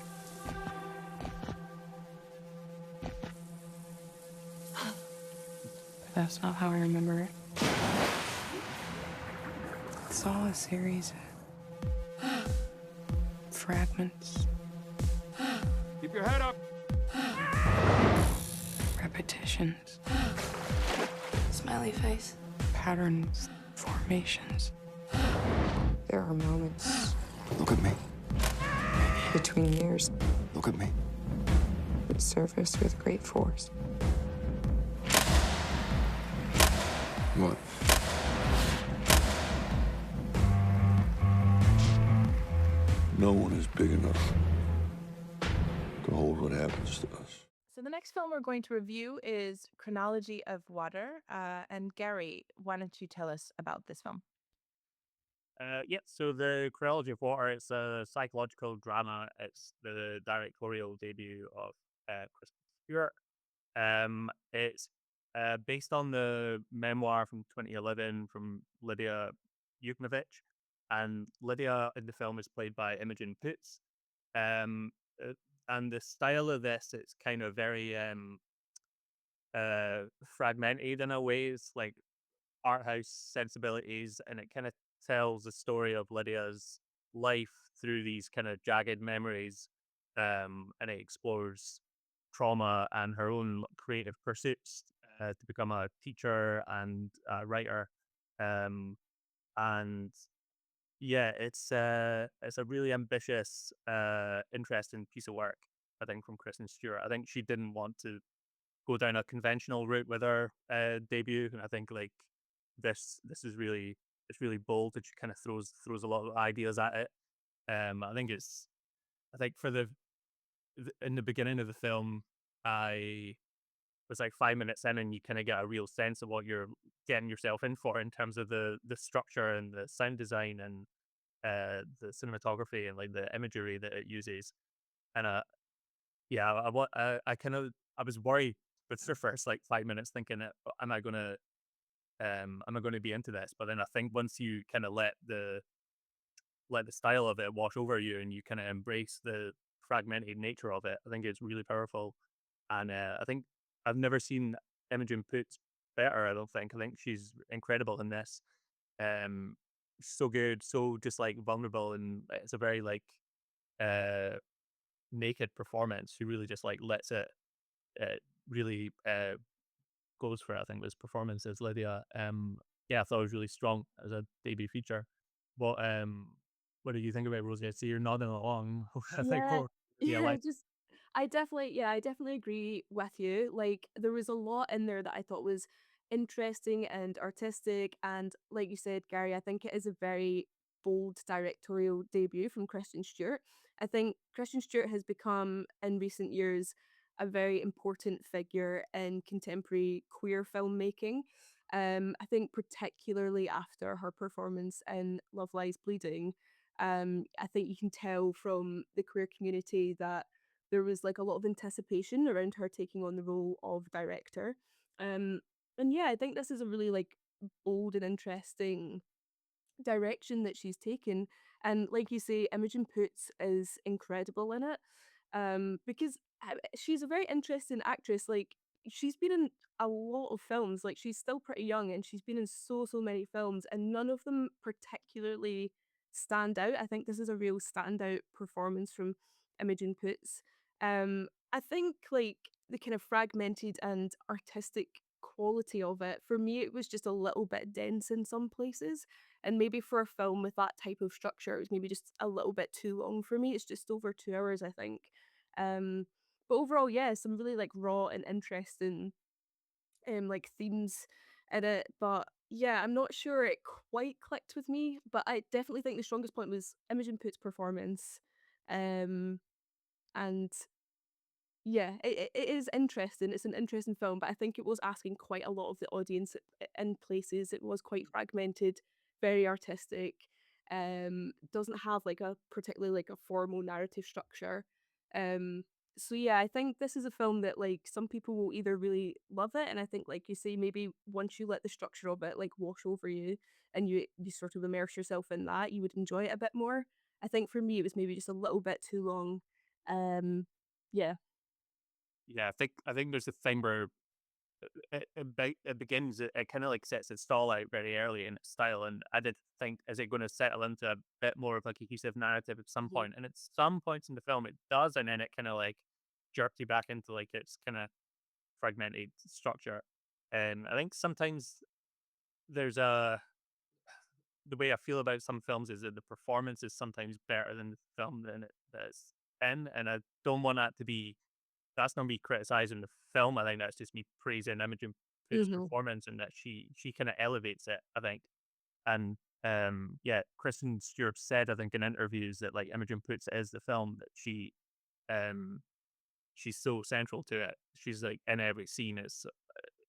But that's not how I remember it. It's all a series of fragments, Keep your head up! repetitions, Smiley face. patterns, formations. There are moments Look at me. between years Look at me. that surface with great force. What? No one is big enough to hold what happens to us. So the next film we're going to review is Chronology of Water. And Gary, why don't you tell us about this film? Yeah, so the Chronology of Water, it's a psychological drama. It's the directorial debut of Kristen Stewart. It's based on the memoir from 2011 from Lydia Yuknovich, and Lydia in the film is played by Imogen Poots. Um, uh, and the style of this, it's kind of very fragmented in a way. It's like art house sensibilities, and it kind of tells the story of Lydia's life through these kind of jagged memories, and it explores trauma and her own creative pursuits to become a teacher and a writer, um, and yeah, it's a really ambitious, interesting piece of work. I think from Kristen Stewart. I think she didn't want to go down a conventional route with her debut, and I think like this is really it's really bold, and she kind of throws a lot of ideas at it. I think it's I think for in the beginning of the film, I was like 5 minutes in, and you kind of get a real sense of what you're getting yourself in for in terms of the structure and the sound design and the cinematography and like the imagery that it uses. And yeah, I kind of I was worried with the first like 5 minutes, thinking, am I going to be into this? But then I think once you kind of let the style of it wash over you, and you kind of embrace the fragmented nature of it, I think it's really powerful. And I think I've never seen Imogen Poots better. I think she's incredible in this. Um, so good, so just like vulnerable, and it's a very like uh naked performance. She really just like lets it really goes for it. I think was performance as Lydia. Yeah, I thought it was really strong as a debut feature. But what do you think about it, Rosie? I see you're nodding along. I think Yeah. yeah, Yeah, like just I definitely agree with you. Like there was a lot in there that I thought was interesting and artistic, and like you said, Gary, I think it is a very bold directorial debut from Kristen Stewart. I think Kristen Stewart has become in recent years a very important figure in contemporary queer filmmaking. I think particularly after her performance in Love Lies Bleeding, I think you can tell from the queer community that there was like a lot of anticipation around her taking on the role of director. Um, and yeah, I think this is a really like bold and interesting direction that she's taken. And like you say, Imogen Poots is incredible in it. Because she's a very interesting actress. Like she's been in a lot of films. Like she's still pretty young, and she's been in so many films, and none of them particularly stand out. I think this is a real standout performance from Imogen Poots. I think like the kind of fragmented and artistic quality of it. For me, it was just a little bit dense in some places, and maybe for a film with that type of structure, it was maybe just a little bit too long for me. It's just over 2 hours, I think. Um, but overall, yeah, some really, like, raw and interesting, like, themes in it, but yeah, I'm not sure it quite clicked with me, but I definitely think the strongest point was Imogen Poots' performance, um, and yeah, it is interesting. It's an interesting film, but I think it was asking quite a lot of the audience in places. It was quite fragmented, very artistic. Doesn't have like a particularly like a formal narrative structure. Um, so yeah, I think this is a film that like some people will either really love it, and I think like you say, maybe once you let the structure of it like wash over you, and you sort of immerse yourself in that, you would enjoy it a bit more. I think for me, it was maybe just a little bit too long. Um, yeah. Yeah, I think there's a thing where it begins, it kind of like sets its stall out very early in its style, and I did think, is it going to settle into a bit more of a cohesive narrative at some Mhm. point? And at some points in the film, it does, and then it kind of like jerks you back into like its kind of fragmented structure. And I think sometimes there's a the way I feel about some films is that the performance is sometimes better than the film than it is in, and I don't want that to be that's not me criticizing the film. I think that's just me praising Imogen Poots' Mhm. performance and that she kind of elevates it, I think. And yeah, Kristen Stewart said, I think, in interviews that like Imogen Poots is the film that um she's so central to it. She's like in every scene. It's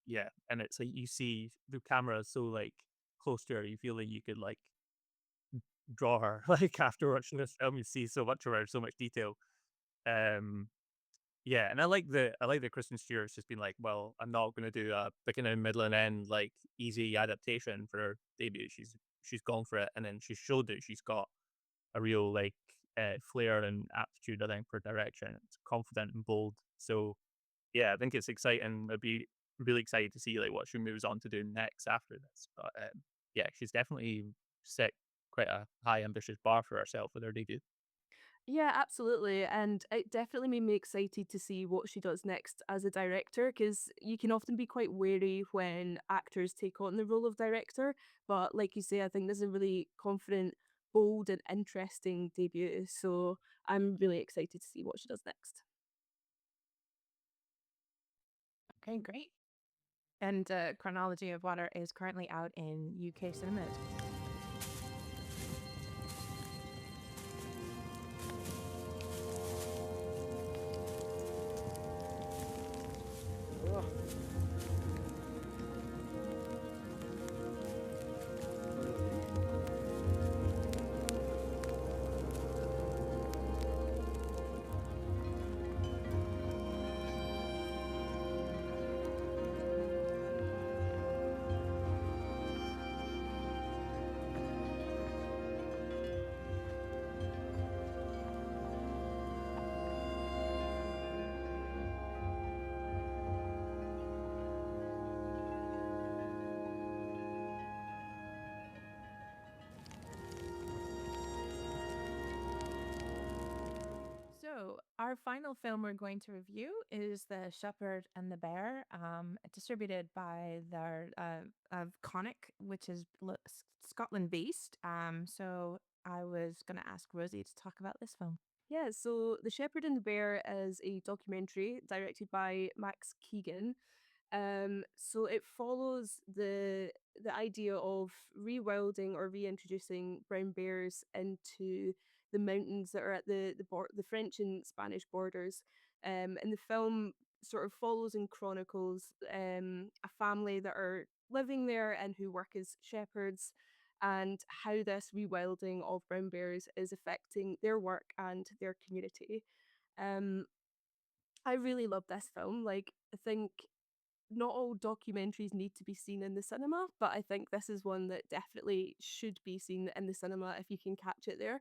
yeah, and it's like you see the camera is so like close to her, you feel like you could like draw her. Like after watching this film, you see so much of her, so much detail. Um Yeah, and I like that Kristen Stewart's just been like, "Well, I'm not gonna do a beginning, middle, and end, like, easy adaptation for her debut." She's gone for it, and then she showed that she's got a real, like, flair and aptitude, I think, for direction. It's confident and bold. So, yeah, I think it's exciting. I'd be really excited to see, like, what she moves on to do next after this. But, yeah, she's definitely set quite a high ambitious bar for herself with her debut. Yeah, absolutely. And it definitely made me excited to see what she does next as a director because you can often be quite wary when actors take on the role of director. But like you say, I think this is a really confident, bold, and interesting debut. So I'm really excited to see what she does next. Okay, great. And Chronology of Water is currently out in UK cinemas. So, our final film we're going to review is The Shepherd and the Bear, distributed by their of Conic, which is Scotland based. So I was going to ask Rosie to talk about this film. Yeah, so The Shepherd and the Bear is a documentary directed by Max Keegan. So it follows the idea of rewilding or reintroducing brown bears into the mountains that are at the French and Spanish borders. And the film sort of follows and chronicles a family that are living there and who work as shepherds, and how this rewilding of brown bears is affecting their work and their community. Um, I really love this film. Like, I think not all documentaries need to be seen in the cinema, but I think this is one that definitely should be seen in the cinema if you can catch it there.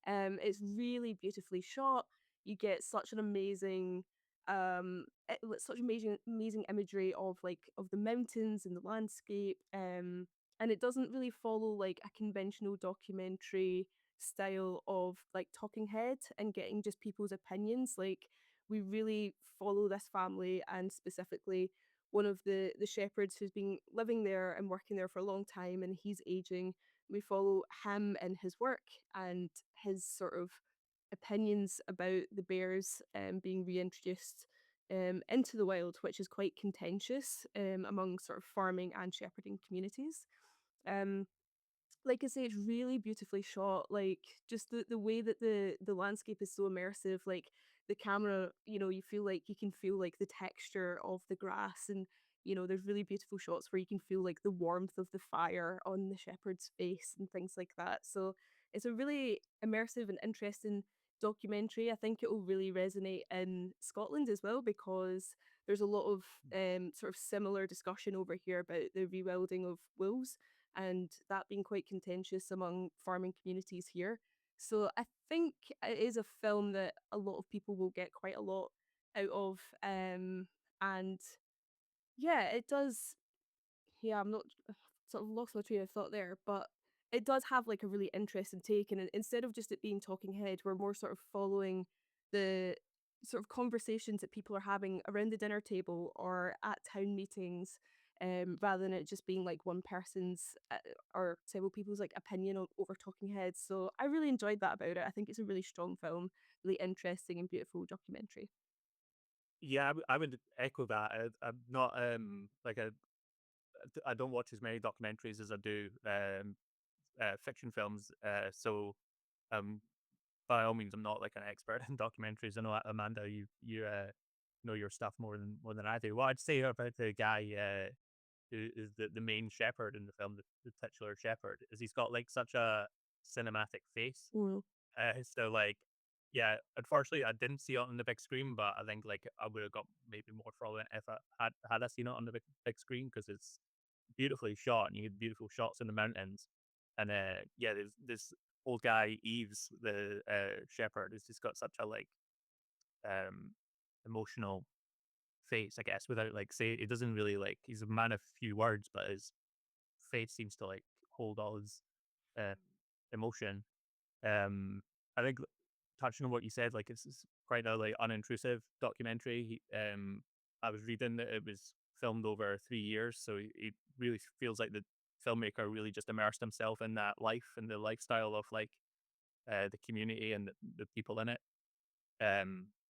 It's really beautifully shot. You get such an amazing, such amazing imagery of of the mountains and the landscape. And it doesn't really follow like a conventional documentary style of like talking head and getting just people's opinions. Like we really follow this family and specifically one of the shepherds who's been living there and working there for a long time, and he's aging. We follow him in his work and his sort of opinions about the bears being reintroduced into the wild, which is quite contentious among sort of farming and shepherding communities. Um, like I say, it's really beautifully shot. Like just the way that the landscape is so immersive. Like the camera, you feel like you can feel like the texture of the grass, and there's really beautiful shots where you can feel like the warmth of the fire on the shepherd's face and things like that. So it's a really immersive and interesting documentary. I think it will really resonate in Scotland as well, because there's a lot of sort of similar discussion over here about the rewilding of wolves, and that being quite contentious among farming communities here. So I think it is a film that a lot of people will get quite a lot out of. And yeah, it does. Yeah, I'm not sort of lost my train of thought there, but it does have like a really interesting take. And instead of just it being talking head, we're more sort of following the sort of conversations that people are having around the dinner table or at town meetings, rather than it just being like one person's or several people's like opinion over talking heads. So I really enjoyed that about it. I think it's a really strong film, really interesting and beautiful documentary. Yeah, I would echo that. I'm not like I don't watch as many documentaries as I do fiction films. So um, by all means, I'm not like an expert in documentaries. I know Amanda, you know your stuff more than I do. What I'd say about the guy who is the main shepherd in the film, the titular shepherd, is he's got like such a cinematic face. Mm. So like, yeah, unfortunately, I didn't see it on the big screen, but I think like I would have got maybe more from it if I had I seen it on the big screen, because it's beautifully shot and you get beautiful shots in the mountains. And yeah, there's this old guy Eves, the shepherd, has just got such a like um emotional face, I guess, without like say it doesn't really like he's a man of few words, but his face seems to like hold all his uh, emotion. I think touching on what you said, like it's quite a like unintrusive documentary. I was reading that it was filmed over 3 years, so it really feels like the filmmaker really just immersed himself in that life and the lifestyle of like the community and the people in it.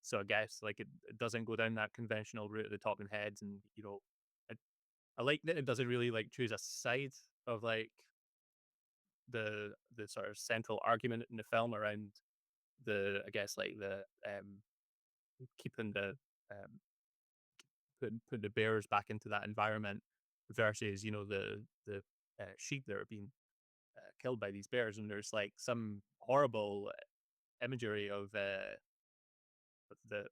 So I guess like it doesn't go down that conventional route of the talking heads, and I, I like that it doesn't really like choose a side of like the sort of central argument in the film around the I guess like the keeping the um putting the bears back into that environment versus the sheep that are being killed by these bears, and there's like some horrible imagery of the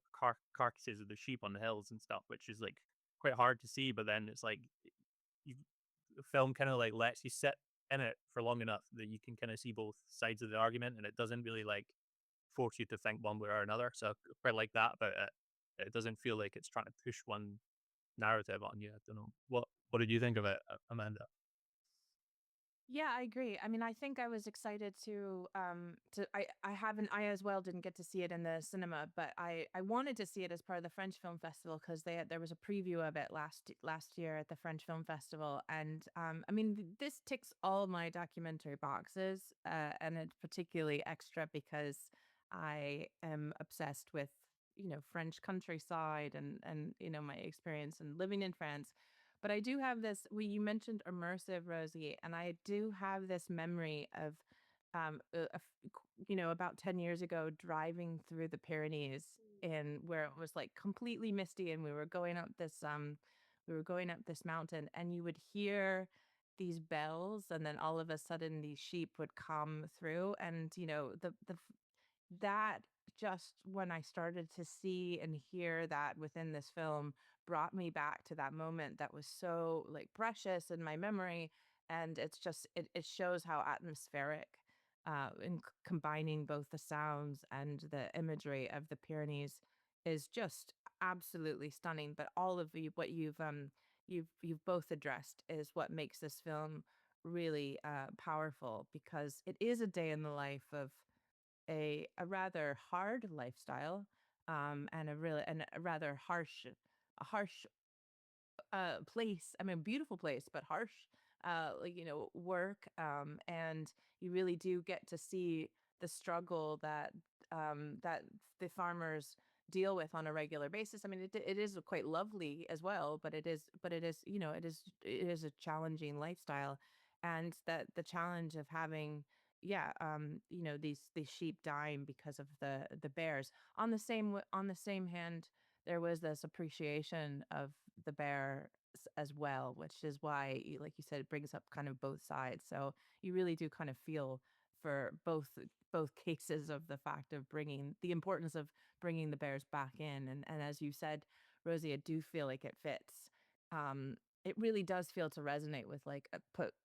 carcasses of the sheep on the hills and stuff, which is like quite hard to see. But then it's like you, the film kind of like lets you sit in it for long enough that you can kind of see both sides of the argument, and it doesn't really like force you to think one way or another. So I quite like that about it. It doesn't feel like it's trying to push one narrative on you. I don't know. What did you think of it, Amanda? Yeah, I agree. I mean, I think I was excited to I haven't I as well didn't get to see it in the cinema, but I wanted to see it as part of the French Film Festival because there was a preview of it last year at the French Film Festival, and I mean this ticks all my documentary boxes, and it's particularly extra because I am obsessed with French countryside and my experience and living in France. But I do have this you mentioned immersive, Rosie, and I do have this memory of, about 10 years ago driving through the Pyrenees in where it was like completely misty and we were going up this mountain and you would hear these bells and then all of a sudden these sheep would come through and that just when I started to see and hear that within this film brought me back to that moment that was so like precious in my memory. And it's just it shows how atmospheric in combining both the sounds and the imagery of the Pyrenees is just absolutely stunning. But all of what you've both addressed is what makes this film really powerful because it is a day in the life of a rather hard lifestyle, and a rather harsh place. I mean, beautiful place, but harsh, work. And you really do get to see the struggle that the farmers deal with on a regular basis. I mean, it is quite lovely as well, but it is, it is a challenging lifestyle, and that the challenge of having, yeah, these sheep dying because of the bears. On the same hand, there was this appreciation of the bear as well, which is why, like you said, it brings up kind of both sides. So you really do kind of feel for both cases of the fact of bringing the importance of bringing the bears back in, and as you said, Rosie, I do feel like it fits. It really does feel to resonate with like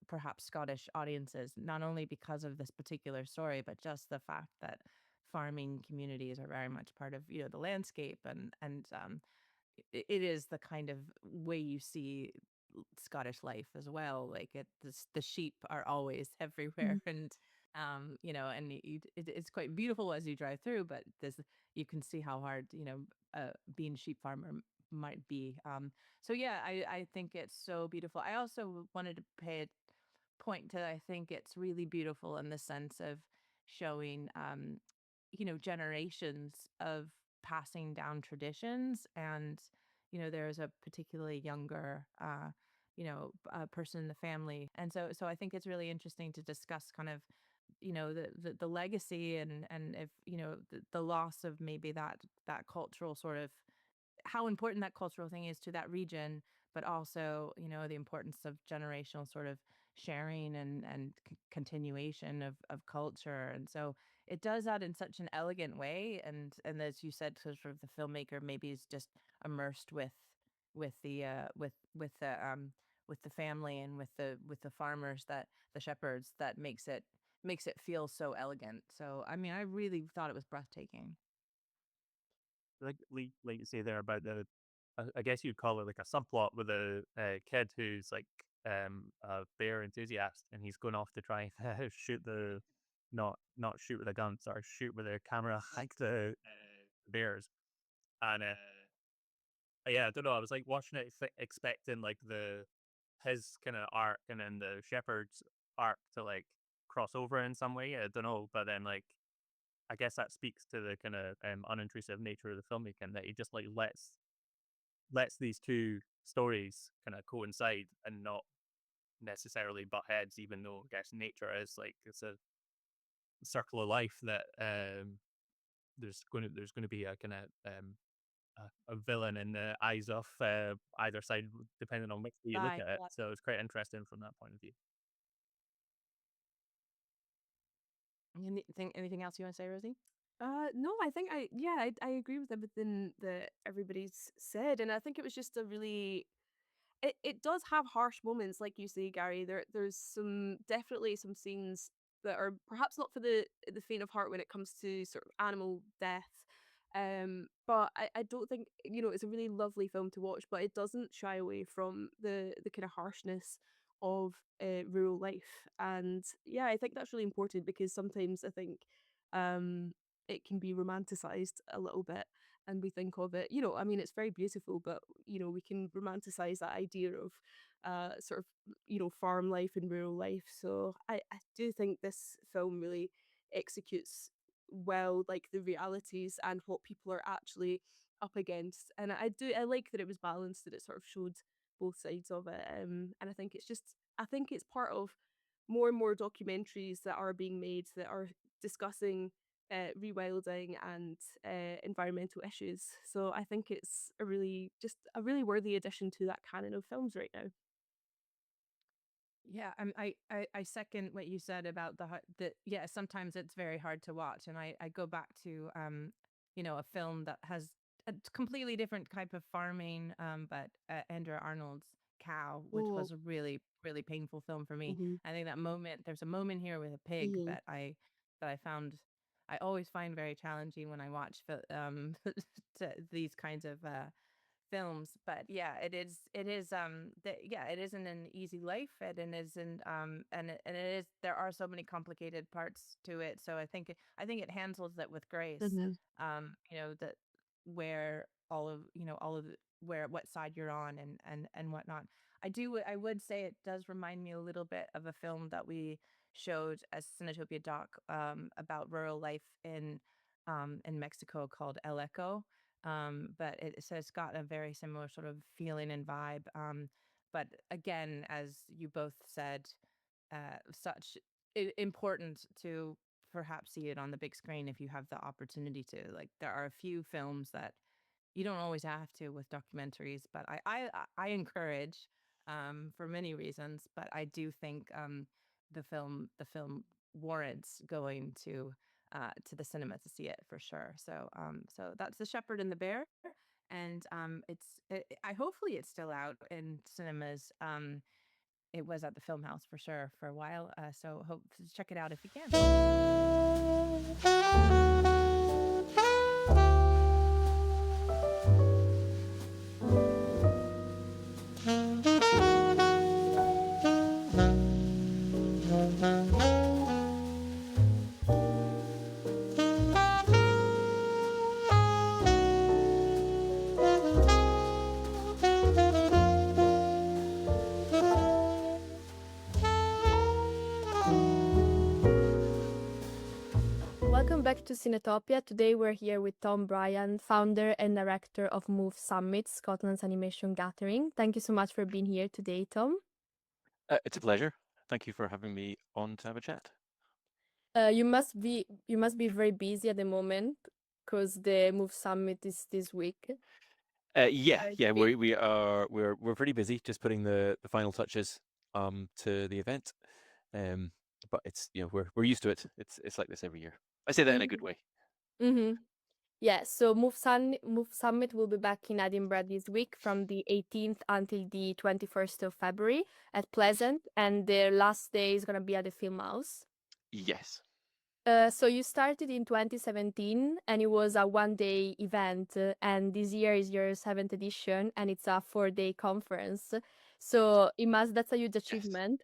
perhaps Scottish audiences, not only because of this particular story, but just the fact that farming communities are very much part of the landscape, and it is the kind of way you see Scottish life as well. Like the sheep are always everywhere, Mhm. it's quite beautiful as you drive through. But you can see how hard being a sheep farmer might be. So yeah, I think it's so beautiful. I also wanted to pay a point to, I think it's really beautiful in the sense of showing generations of passing down traditions. And there's a particularly younger person in the family, and so I think it's really interesting to discuss kind of the legacy, and if the loss of maybe that cultural sort of, how important that cultural thing is to that region, but also, the importance of generational sort of sharing and continuation of culture. And so it does that in such an elegant way. And as you said, sort of the filmmaker maybe is just immersed with the family and with the farmers, that the shepherds, that makes it feel so elegant. So I mean, I really thought it was breathtaking. Like you say there about I guess you'd call it like a subplot with a kid who's like a bear enthusiast, and he's going off to try and shoot the not shoot with a gun, sorry, shoot with a camera like the bears. And yeah, I don't know. I was like watching it, expecting like the his kind of arc and then the shepherd's arc to like cross over in some way. I don't know, but then like I guess that speaks to the kind of unintrusive nature of the filmmaking, that he just like lets these two stories kind of coincide and not necessarily butt heads, even though I guess nature is like it's a circle of life that there's going to be a kind of a villain in the eyes of either side, depending on which way you look Right. at it. So it's quite interesting from that point of view. Anything else you want to say, Rosie? No, I think I agree with everything that everybody's said, and I think it was just a really it does have harsh moments, like you say, Gary. There's definitely some scenes that are perhaps not for the faint of heart when it comes to sort of animal death. But I don't think, it's a really lovely film to watch, but it doesn't shy away from the kind of harshness of rural life. And yeah, I think that's really important because sometimes I think um it can be romanticized a little bit, and we think of it, I mean, it's very beautiful, but we can romanticize that idea of sort of farm life and rural life. So I do think this film really executes well, like the realities and what people are actually up against. And I like that it was balanced, that it sort of showed both sides of it. And I think it's part of more and more documentaries that are being made that are discussing rewilding and environmental issues. So I think it's a really worthy addition to that canon of films right now. Yeah, I second what you said about yeah, sometimes it's very hard to watch, and I go back to a film that has a completely different type of farming, but Andrew Arnold's Cow, which Oh, was a really painful film for me. hmm I think there's a moment here with a pig hmm that I found, I always find very challenging when I watch these kinds of films. But yeah, it isn't an easy life, and it isn't and it is, there are so many complicated parts to it. So I think it handles that with grace. hmm That where all of what side you're on and whatnot. I would say it does remind me a little bit of a film that we showed as Cinetopia doc about rural life in Mexico called El Echo. But so it's got a very similar sort of feeling and vibe. But again, as you both said, such important to perhaps see it on the big screen if you have the opportunity to. Like there are a few films that you don't always have to with documentaries, but I encourage for many reasons. But I do think the film warrants going to the cinema to see it for sure. So that's The Shepherd and the Bear, and I hopefully it's still out in cinemas. It was at the film house for sure for a while. So hope to check it out if you can. Welcome back to Cinetopia. Today we're here with Tom Bryant, founder and director of Move Summit, Scotland's animation gathering. Thank you so much for being here today, Tom. It's a pleasure. Thank you for having me on to have a chat. You must be very busy at the moment because the Move Summit is this week. Yeah, Right. we're pretty busy just putting the final touches to the event. But it's we're used to it. It's like this every year. I say that in a good way. Mm-hmm. Yeah, so Move Summit will be back in Edinburgh this week from the 18th until the 21st of February at Pleasant, and the last day is gonna be at the Film House. Yes. So you started in 2017 and it was a one-day event, and this year is your seventh edition and it's a 4-day conference. So that's a huge Yes. achievement.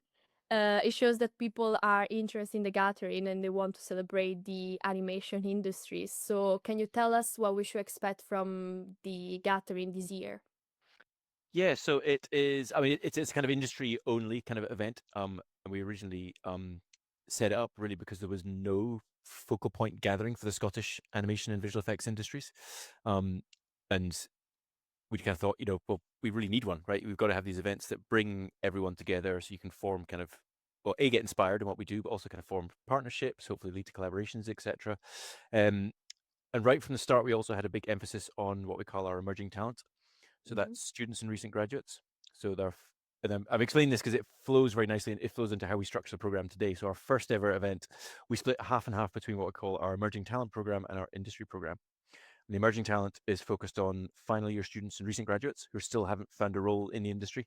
It shows that people are interested in the gathering and they want to celebrate the animation industry. So can you tell us what we should expect from the gathering this year? Yeah, so it is. I mean, it's kind of industry only kind of event. And we originally set it up really because there was no focal point gathering for the Scottish animation and visual effects industries. And we kind of thought, well, we really need one, right? We've got to have these events that bring everyone together so you can form kind of, well, get inspired in what we do, but also kind of form partnerships, hopefully lead to collaborations, etc. And right from the start, we also had a big emphasis on what we call our emerging talent. So that's students and recent graduates. So and I'm explaining this because it flows very nicely and it flows into how we structure the program today. So our first ever event, we split half and half between what we call our emerging talent program and our industry program. And the emerging talent is focused on final year students and recent graduates who still haven't found a role in the industry.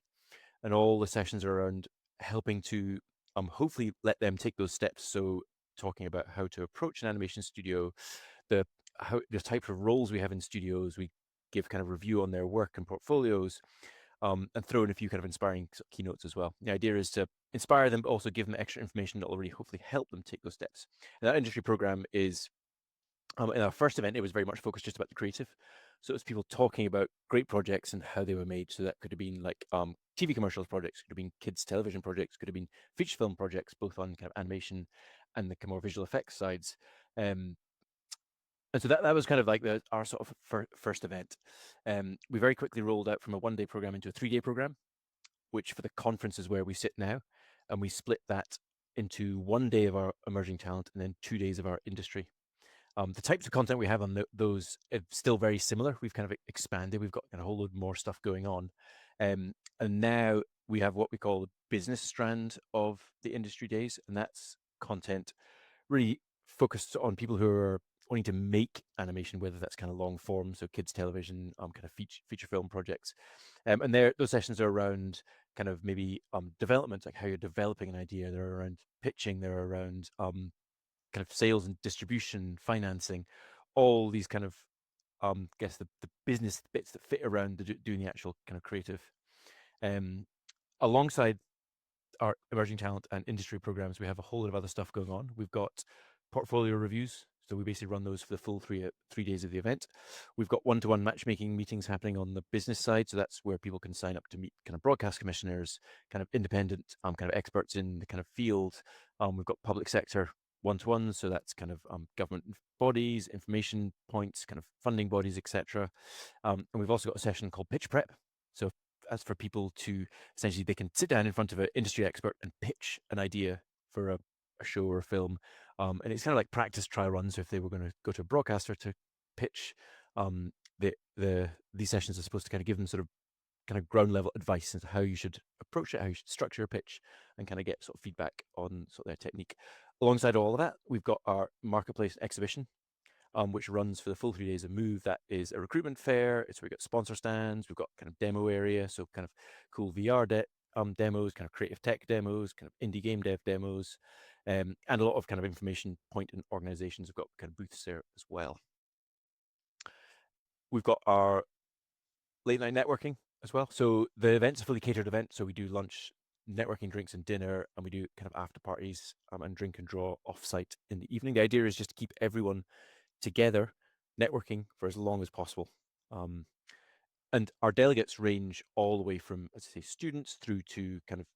And all the sessions are around helping to hopefully let them take those steps. So talking about how to approach an animation studio, the types of roles we have in studios, we give kind of review on their work and portfolios, and throw in a few kind of inspiring keynotes as well. The idea is to inspire them, but also give them extra information that will really hopefully help them take those steps. And that industry program is in our first event, it was very much focused just about the creative. So it was people talking about great projects and how they were made. So that could have been like TV commercials projects, could have been kids television projects, could have been feature film projects, both on kind of animation and the more visual effects sides. And so that was kind of like our sort of first event. We very quickly rolled out from a one-day program into a 3-day program, which for the conference is where we sit now. And we split that into 1 day of our emerging talent and then 2 days of our industry. The types of content we have on those are still very similar. We've kind of expanded. We've got a whole load more stuff going on. And now we have what we call the business strand of the industry days. And that's content really focused on people who are wanting to make animation, whether that's kind of long form, so kids television, kind of feature film projects. And those sessions are around kind of maybe development, like how you're developing an idea. They're around pitching. They're around kind of sales and distribution, financing, all these kind of, guess the business bits that fit around doing the actual kind of creative. Alongside our emerging talent and industry programs, we have a whole lot of other stuff going on. We've got portfolio reviews. So we basically run those for the full 3 days of the event. We've got one-to-one matchmaking meetings happening on the business side. So that's where people can sign up to meet kind of broadcast commissioners, kind of independent kind of experts in the kind of field. We've got public sector one-to-ones. So that's kind of government bodies, information points, kind of funding bodies, etc. And we've also got a session called pitch prep. So as for people to essentially, they can sit down in front of an industry expert and pitch an idea for a show or a film. And it's kind of like practice trial runs. If they were going to go to a broadcaster to pitch, these sessions are supposed to kind of give them sort of kind of ground level advice into how you should approach it, how you should structure a pitch, and kind of get sort of feedback on sort of their technique. Alongside all of that, we've got our marketplace exhibition, which runs for the full 3 days of Move. That is a recruitment fair. It's where we've got sponsor stands. We've got kind of demo area, so kind of cool VR demos, kind of creative tech demos, kind of indie game dev demos, and a lot of kind of information point and organizations. We've got kind of booths there as well. We've got our late night networking as well. So the event's a fully catered event. So we do lunch, networking, drinks, and dinner, and we do kind of after parties and drink and draw offsite in the evening. The idea is just to keep everyone together networking for as long as possible. And our delegates range all the way from, as I say, students through to kind of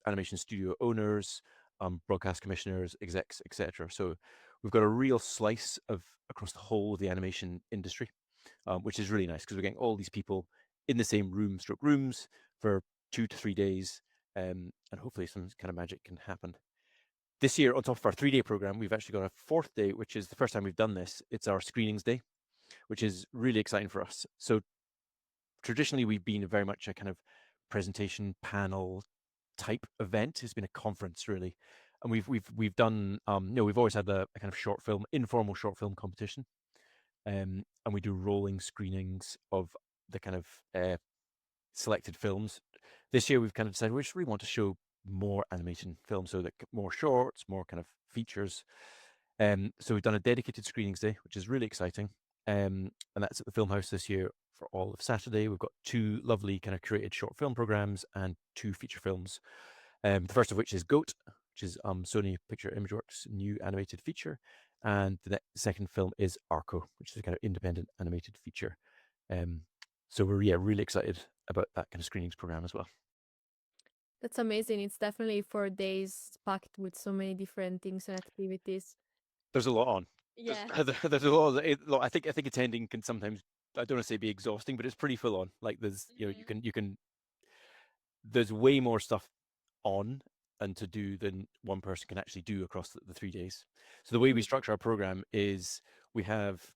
animation studio owners, broadcast commissioners, execs, etc. So we've got a real slice of across the whole of the animation industry, which is really nice because we're getting all these people in the same rooms for 2 to 3 days, and hopefully some kind of magic can happen. This year, on top of our 3-day program, we've actually got a 4th day, which is the first time we've done this. It's our screenings day, which is really exciting for us. So traditionally, we've been very much a kind of presentation panel type event. It's been a conference really, and we've done we've always had a kind of informal short film competition, and we do rolling screenings of the kind of selected films. This year, we've kind of decided we just really want to show more animation films, so that more shorts, more kind of features. So we've done a dedicated screenings day, which is really exciting. And that's at the Film House this year for all of Saturday. We've got 2 lovely kind of curated short film programs and 2 feature films. The first of which is Goat, which is Sony Picture Imageworks' new animated feature. And the second film is Arco, which is a kind of independent animated feature. So we're really excited about that kind of screenings program as well. That's amazing. It's definitely 4 days packed with so many different things and activities. There's a lot on. Yeah. There's a lot. I think attending can sometimes, I don't want to say be exhausting, but it's pretty full on. Like there's you can there's way more stuff on and to do than one person can actually do across the 3 days. So the way we structure our program is we have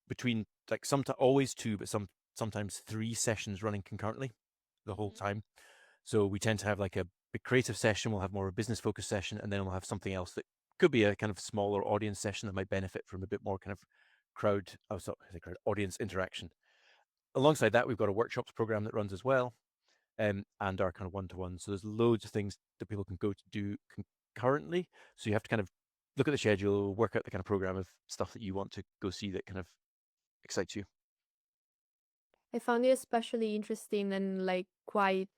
between like sometimes always 2, but sometimes 3 sessions running concurrently the whole time. So we tend to have like a creative session. We'll have more of a business focused session, and then we'll have something else that could be a kind of smaller audience session that might benefit from a bit more kind of crowd audience interaction. Alongside that, we've got a workshops program that runs as well, and our kind of one-to-one. So there's loads of things that people can go to do concurrently. So you have to kind of look at the schedule, work out the kind of program of stuff that you want to go see that kind of excites you. I found it especially interesting and like quite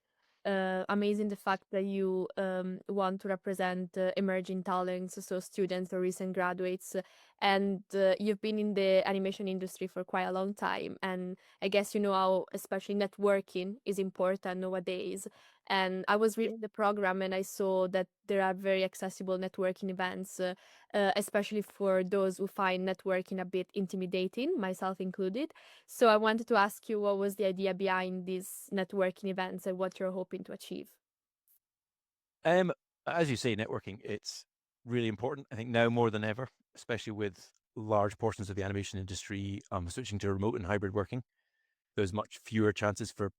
amazing the fact that you want to represent emerging talents, so students or recent graduates, and you've been in the animation industry for quite a long time, and I guess you know how especially networking is important nowadays. And I was reading the program and I saw that there are very accessible networking events, especially for those who find networking a bit intimidating, myself included. So I wanted to ask you what was the idea behind these networking events and what you're hoping to achieve. As you say, networking, it's really important. I think now more than ever, especially with large portions of the animation industry switching to remote and hybrid working. There's much fewer chances for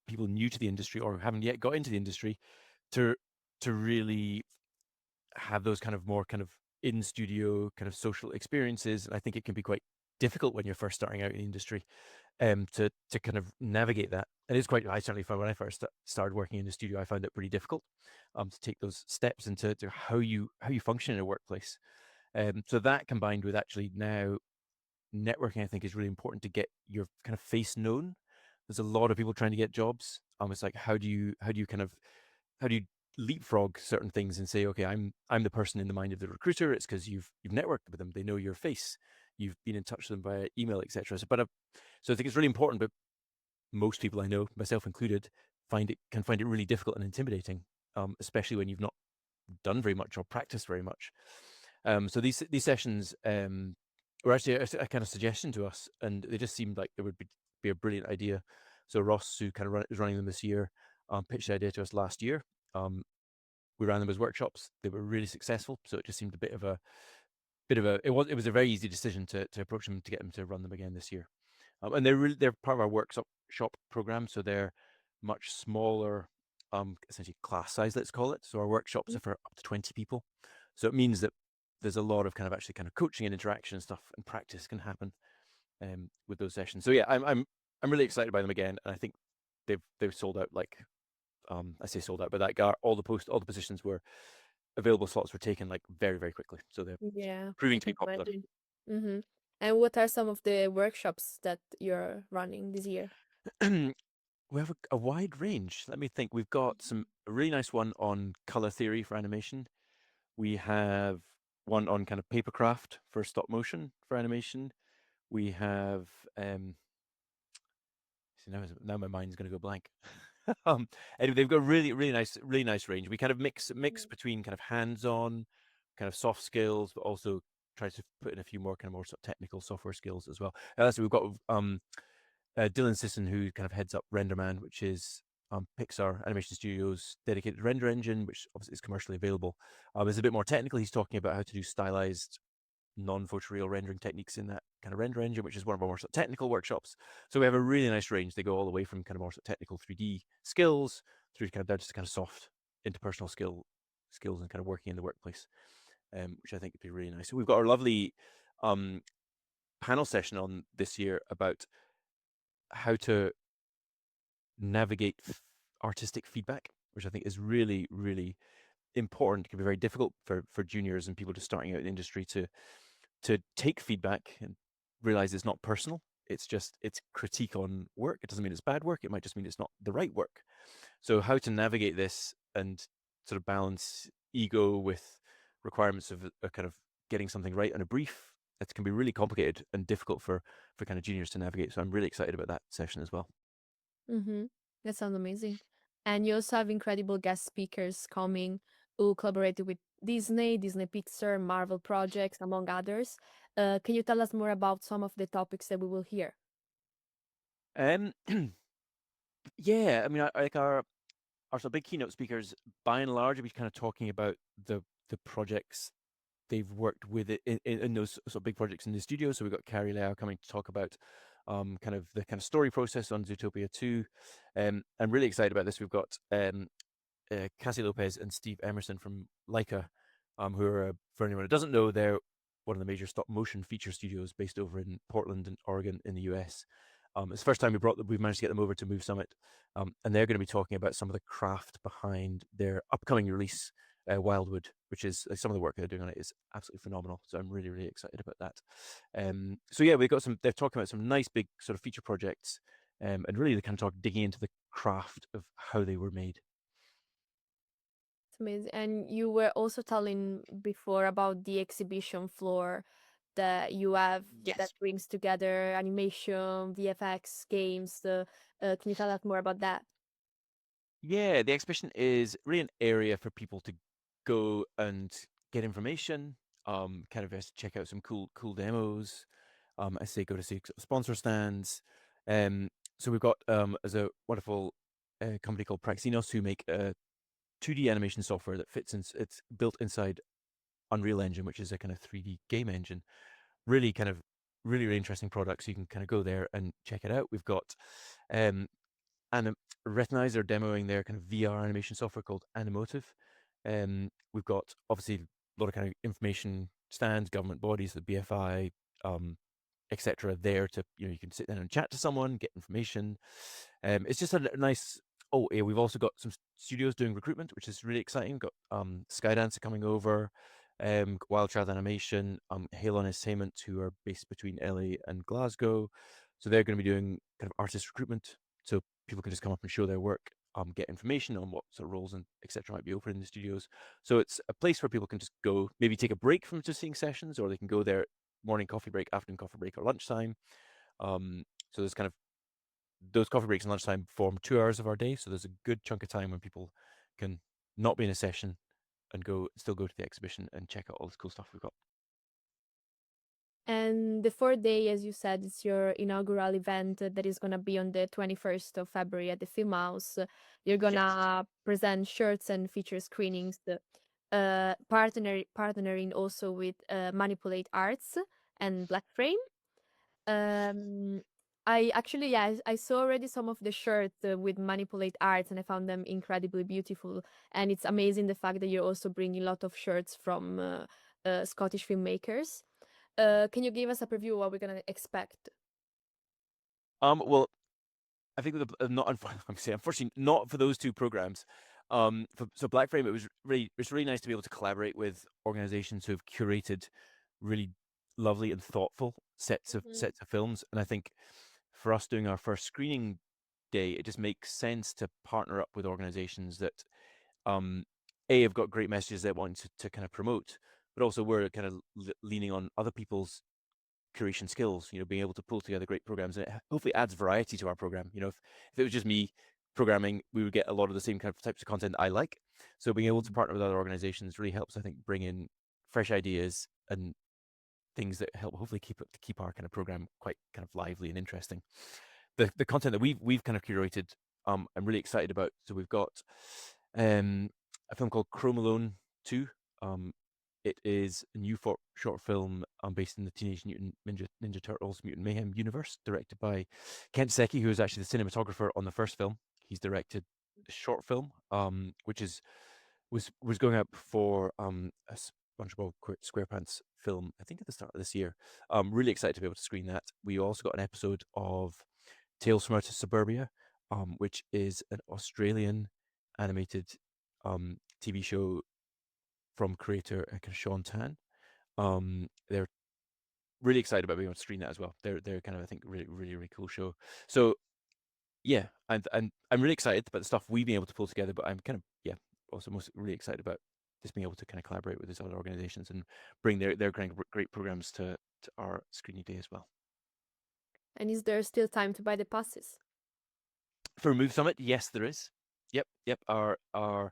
people new to the industry or who haven't yet got into the industry to really have those kind of more kind of in studio kind of social experiences. And I think it can be quite difficult when you're first starting out in the industry to kind of navigate that. It is quite, I certainly found when I first started working in the studio, I found it pretty difficult to take those steps into how you function in a workplace. So that combined with actually now networking, I think is really important to get your kind of face known. There's a lot of people trying to get jobs. It's like how do you leapfrog certain things and say, okay, I'm the person in the mind of the recruiter. It's because you've networked with them. They know your face. You've been in touch with them via email, etc. So I think it's really important. But most people I know, myself included, can find it really difficult and intimidating, especially when you've not done very much or practiced very much. So these sessions were actually a kind of suggestion to us, and they just seemed like it would be a brilliant idea. So Ross, who kind of is running them this year, pitched the idea to us last year. We ran them as workshops. They were really successful, so it just seemed a bit of a it was a very easy decision to approach them to get them to run them again this year. And they're part of our workshop program, so they're much smaller, essentially class size, let's call it. So our workshops are for up to 20 people. So it means that there's a lot of kind of coaching and interaction and stuff and practice can happen with those sessions. So yeah, I'm really excited by them again, and I think they've sold out. Like I say sold out, but all the positions were available, slots were taken like very, very quickly. So they're Yeah, proving I to be can popular. imagine. Mm-hmm. And what are some of the workshops that you're running this year? We have a wide range. Let me think. We've got a really nice one on color theory for animation. We have one on kind of papercraft for stop motion for animation. We have see now my mind's going to go blank. Anyway, they've got really nice range. We kind of mix between kind of hands-on, kind of soft skills, but also try to put in a few more kind of more sort of technical software skills as well. So we've got Dylan Sisson, who kind of heads up RenderMan, which is Pixar Animation Studios' dedicated render engine, which obviously is commercially available. It's a bit more technical. He's talking about how to do stylized non-photoreal rendering techniques in that kind of render engine, which is one of our more sort of technical workshops. So we have a really nice range. They go all the way from kind of more sort of technical 3D skills through kind of down to kind of soft interpersonal skills and kind of working in the workplace, which I think would be really nice. So we've got our lovely panel session on this year about how to navigate artistic feedback, which I think is really, really important. It can be very difficult for juniors and people just starting out in the industry to take feedback and realize it's not personal. It's critique on work. It doesn't mean it's bad work. It might just mean it's not the right work. So how to navigate this and sort of balance ego with requirements of a kind of getting something right on a brief, that can be really complicated and difficult for kind of juniors to navigate. So I'm really excited about that session as well. Mm-hmm. That sounds amazing. And you also have incredible guest speakers coming who collaborated with Disney Pixar, Marvel projects, among others. Can you tell us more about some of the topics that we will hear? Yeah, I mean, like our sort of big keynote speakers, by and large, will be kind of talking about the projects they've worked with in those sort of big projects in the studio. So we've got Carrie Lau coming to talk about kind of the kind of story process on Zootopia 2. I'm really excited about this. We've got Cassie Lopez and Steve Emerson from Leica, who are, for anyone who doesn't know, they're one of the major stop motion feature studios based over in Portland and Oregon in the US. It's the first time we've managed to get them over to Move Summit, and they're going to be talking about some of the craft behind their upcoming release, Wildwood, which is some of the work they're doing on it is absolutely phenomenal. So I'm really, really excited about that. So yeah, they're talking about some nice big sort of feature projects, and really they kind of digging into the craft of how they were made. It's amazing. And you were also telling before about the exhibition floor that you have that brings together animation, VFX, games. Can you tell us more about that? Yeah, the exhibition is really an area for people to go and get information, kind of check out some cool demos. I say go to see sponsor stands. So we've got as a wonderful company called Praxinos who make 2D animation software that fits in. It's built inside Unreal Engine, which is a kind of 3D game engine. Really kind of really interesting products. You can kind of go there and check it out. We've got and Retinize are demoing their kind of VR animation software called Animotive. We've got obviously a lot of kind of information stands, government bodies, the BFI, etc. there to, you can sit down and chat to someone, get information. It's just a nice. Oh, yeah, we've also got some studios doing recruitment, which is really exciting. We've got Skydancer coming over, Wild Child Animation, Halo Entertainment, who are based between LA and Glasgow. So they're going to be doing kind of artist recruitment. So people can just come up and show their work. get information on what sort of roles and etc. might be open in the studios. So it's a place where people can just go, maybe take a break from just seeing sessions, or they can go there morning coffee break, afternoon coffee break, or lunchtime. So there's kind of those coffee breaks and lunchtime form 2 hours of our day. So there's a good chunk of time when people can not be in a session and still go to the exhibition and check out all this cool stuff we've got. And the fourth day, as you said, it's your inaugural event that is going to be on the 21st of February at the Film House. You're going to present shirts and feature screenings, partnering also with Manipulate Arts and Black Frame. I actually, yeah, I saw already some of the shirts with Manipulate Arts, and I found them incredibly beautiful. And it's amazing the fact that you're also bringing a lot of shirts from Scottish filmmakers. Can you give us a preview of what we're gonna expect? Well, I think with not unfortunately not for those two programs. So Black Frame, it's really nice to be able to collaborate with organizations who have curated really lovely and thoughtful sets of films, and I think for us doing our first screening day, it just makes sense to partner up with organizations that have got great messages they want to kind of promote, but also we're kind of leaning on other people's curation skills, being able to pull together great programs, and it hopefully adds variety to our program. If it was just me programming, we would get a lot of the same kind of types of content I like. So being able to partner with other organizations really helps, I think, bring in fresh ideas and things that help hopefully keep our kind of program quite kind of lively and interesting. The content that we've kind of curated, I'm really excited about. So we've got a film called Chronology 2. It is a new short film based in the Teenage Mutant Ninja Turtles Mutant Mayhem universe, directed by Kent Secchi, who is actually the cinematographer on the first film. He's directed a short film, which was going up for a SpongeBob SquarePants film, I think at the start of this year. Really excited to be able to screen that. We also got an episode of Tales from Outer Suburbia, which is an Australian animated TV show from creator Sean Tan. They're really excited about being able to screen that as well. They're kind of, I think, really cool show. So yeah, and I'm really excited about the stuff we've been able to pull together, but I'm kind of also most really excited about just being able to kind of collaborate with these other organizations and bring their kind of great programs to our screening day as well. And is there still time to buy the passes? For Move Summit, yes, there is. Yep. Our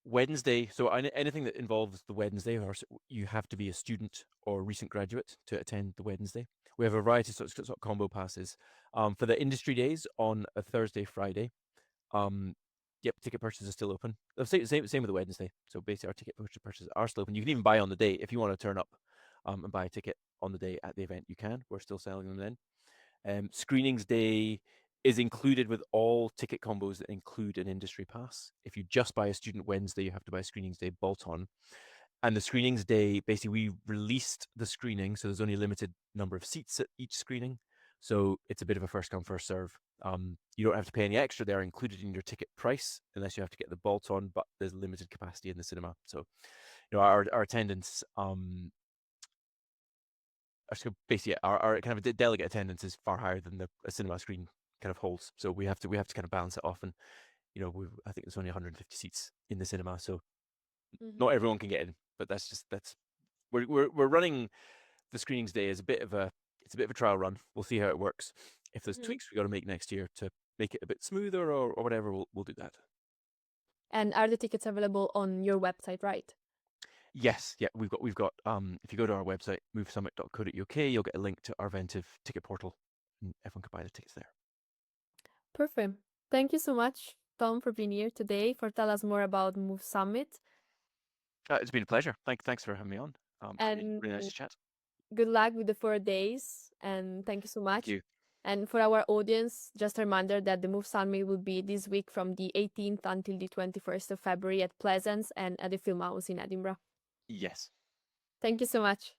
Wednesday, so anything that involves the Wednesday, or you have to be a student or recent graduate to attend the Wednesday. We have a variety of sort of combo passes. For the industry days on a Thursday, Friday, ticket purchases are still open. Same with the Wednesday. So basically, our ticket purchases are still open. You can even buy on the day if you want to turn up and buy a ticket on the day at the event. You can. We're still selling them then. Screenings day is included with all ticket combos that include an industry pass. If you just buy a student Wednesday, you have to buy a screenings day bolt-on. And the screenings day, basically, we released the screening, so there's only a limited number of seats at each screening. So it's a bit of a first come, first serve. You don't have to pay any extra. They're included in your ticket price, unless you have to get the bolt-on, but there's limited capacity in the cinema. So, our attendance, so basically, our kind of delegate attendance is far higher than a cinema screen kind of holds. So we have to kind of balance it off, and I think there's only 150 seats in the cinema, so not everyone can get in. But we're running the screenings day as a bit of a trial run. We'll see how it works. If there's tweaks we got to make next year to make it a bit smoother or whatever, we'll do that. And are the tickets available on your website, right? Yes, yeah, we've got. If you go to our website, movesummit.co.uk, you'll get a link to our Ventive ticket portal, and everyone can buy the tickets there. Perfect. Thank you so much, Tom, for being here today, for telling us more about Move Summit. It's been a pleasure. Thanks for having me on. And really nice to chat. good luck with the 4 days, and thank you so much. Thank you. And for our audience, just a reminder that the Move Summit will be this week from the 18th until the 21st of February at Pleasance and at the Film House in Edinburgh. Yes. Thank you so much.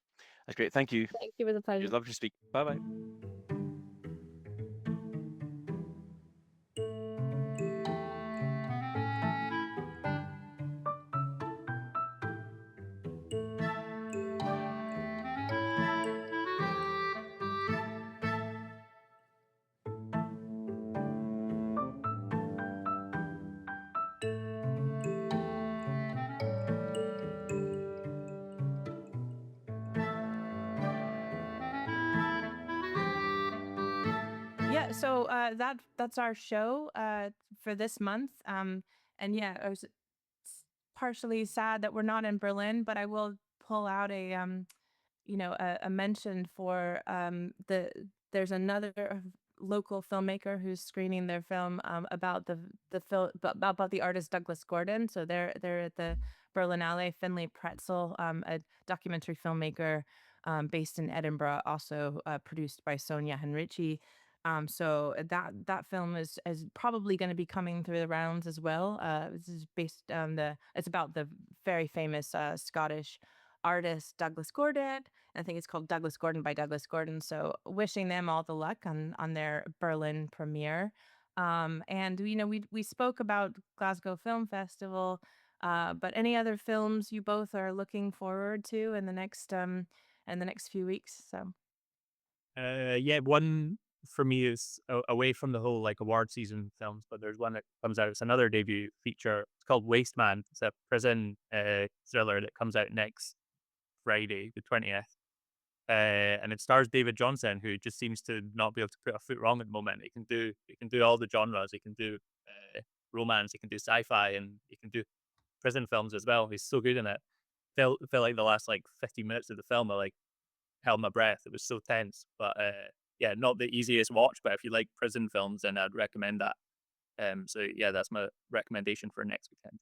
That's great. Thank you. Thank you. It was a It pleasure. was lovely to speak. Bye-bye. Yeah, so that's our show for this month. And yeah, I was partially sad that we're not in Berlin, but I will pull out a mention for there's another local filmmaker who's screening their film about the film about the artist Douglas Gordon. So they're at the Berlinale. Finlay Pretzel, a documentary filmmaker based in Edinburgh, also produced by Sonia Henrici. So that film is probably going to be coming through the rounds as well. This is based on it's about the very famous Scottish artist Douglas Gordon. I think it's called Douglas Gordon by Douglas Gordon. So wishing them all the luck on their Berlin premiere. And we spoke about Glasgow Film Festival, but any other films you both are looking forward to in the next few weeks? So Yeah, one for me is away from the whole like award season films, but there's one that comes out. It's another debut feature. It's called Waste Man. It's a prison thriller that comes out next Friday, the 20th. And it stars David Johnson, who just seems to not be able to put a foot wrong at the moment. He can do all the genres. He can do romance. He can do sci-fi, and he can do prison films as well. He's so good in it. Felt like the last like 15 minutes of the film I like held my breath. It was so tense, but yeah, not the easiest watch. But if you like prison films, then I'd recommend that. So yeah, that's my recommendation for next weekend.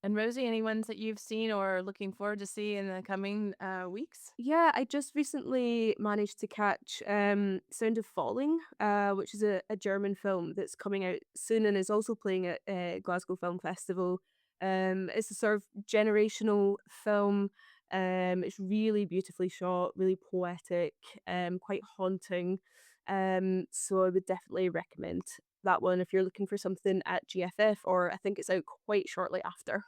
and Rosie, any ones that you've seen or are looking forward to see in the coming weeks? Yeah, I just recently managed to catch Sound of Falling, which is a German film that's coming out soon and is also playing at Glasgow Film Festival. It's a sort of generational film. It's really beautifully shot, really poetic, quite haunting. So I would definitely recommend that one if you're looking for something at GFF, or I think it's out quite shortly after.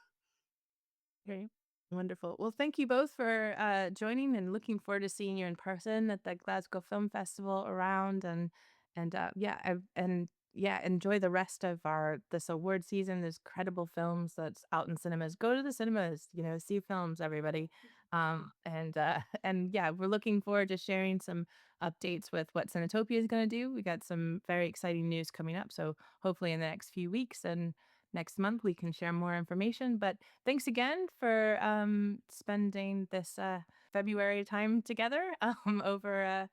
Okay. Wonderful. Well, thank you both for joining, and looking forward to seeing you in person at the Glasgow Film Festival around, and yeah, enjoy the rest of this award season. There's credible films that's out in cinemas. Go to the cinemas, see films, everybody. And yeah, we're looking forward to sharing some updates with what Cinetopia is going to do. We got some very exciting news coming up, so hopefully in the next few weeks and next month we can share more information. But thanks again for spending this February time together over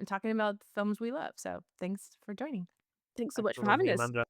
talking about films we love. So thanks for joining. Thanks so much for having Absolutely, us. Amanda.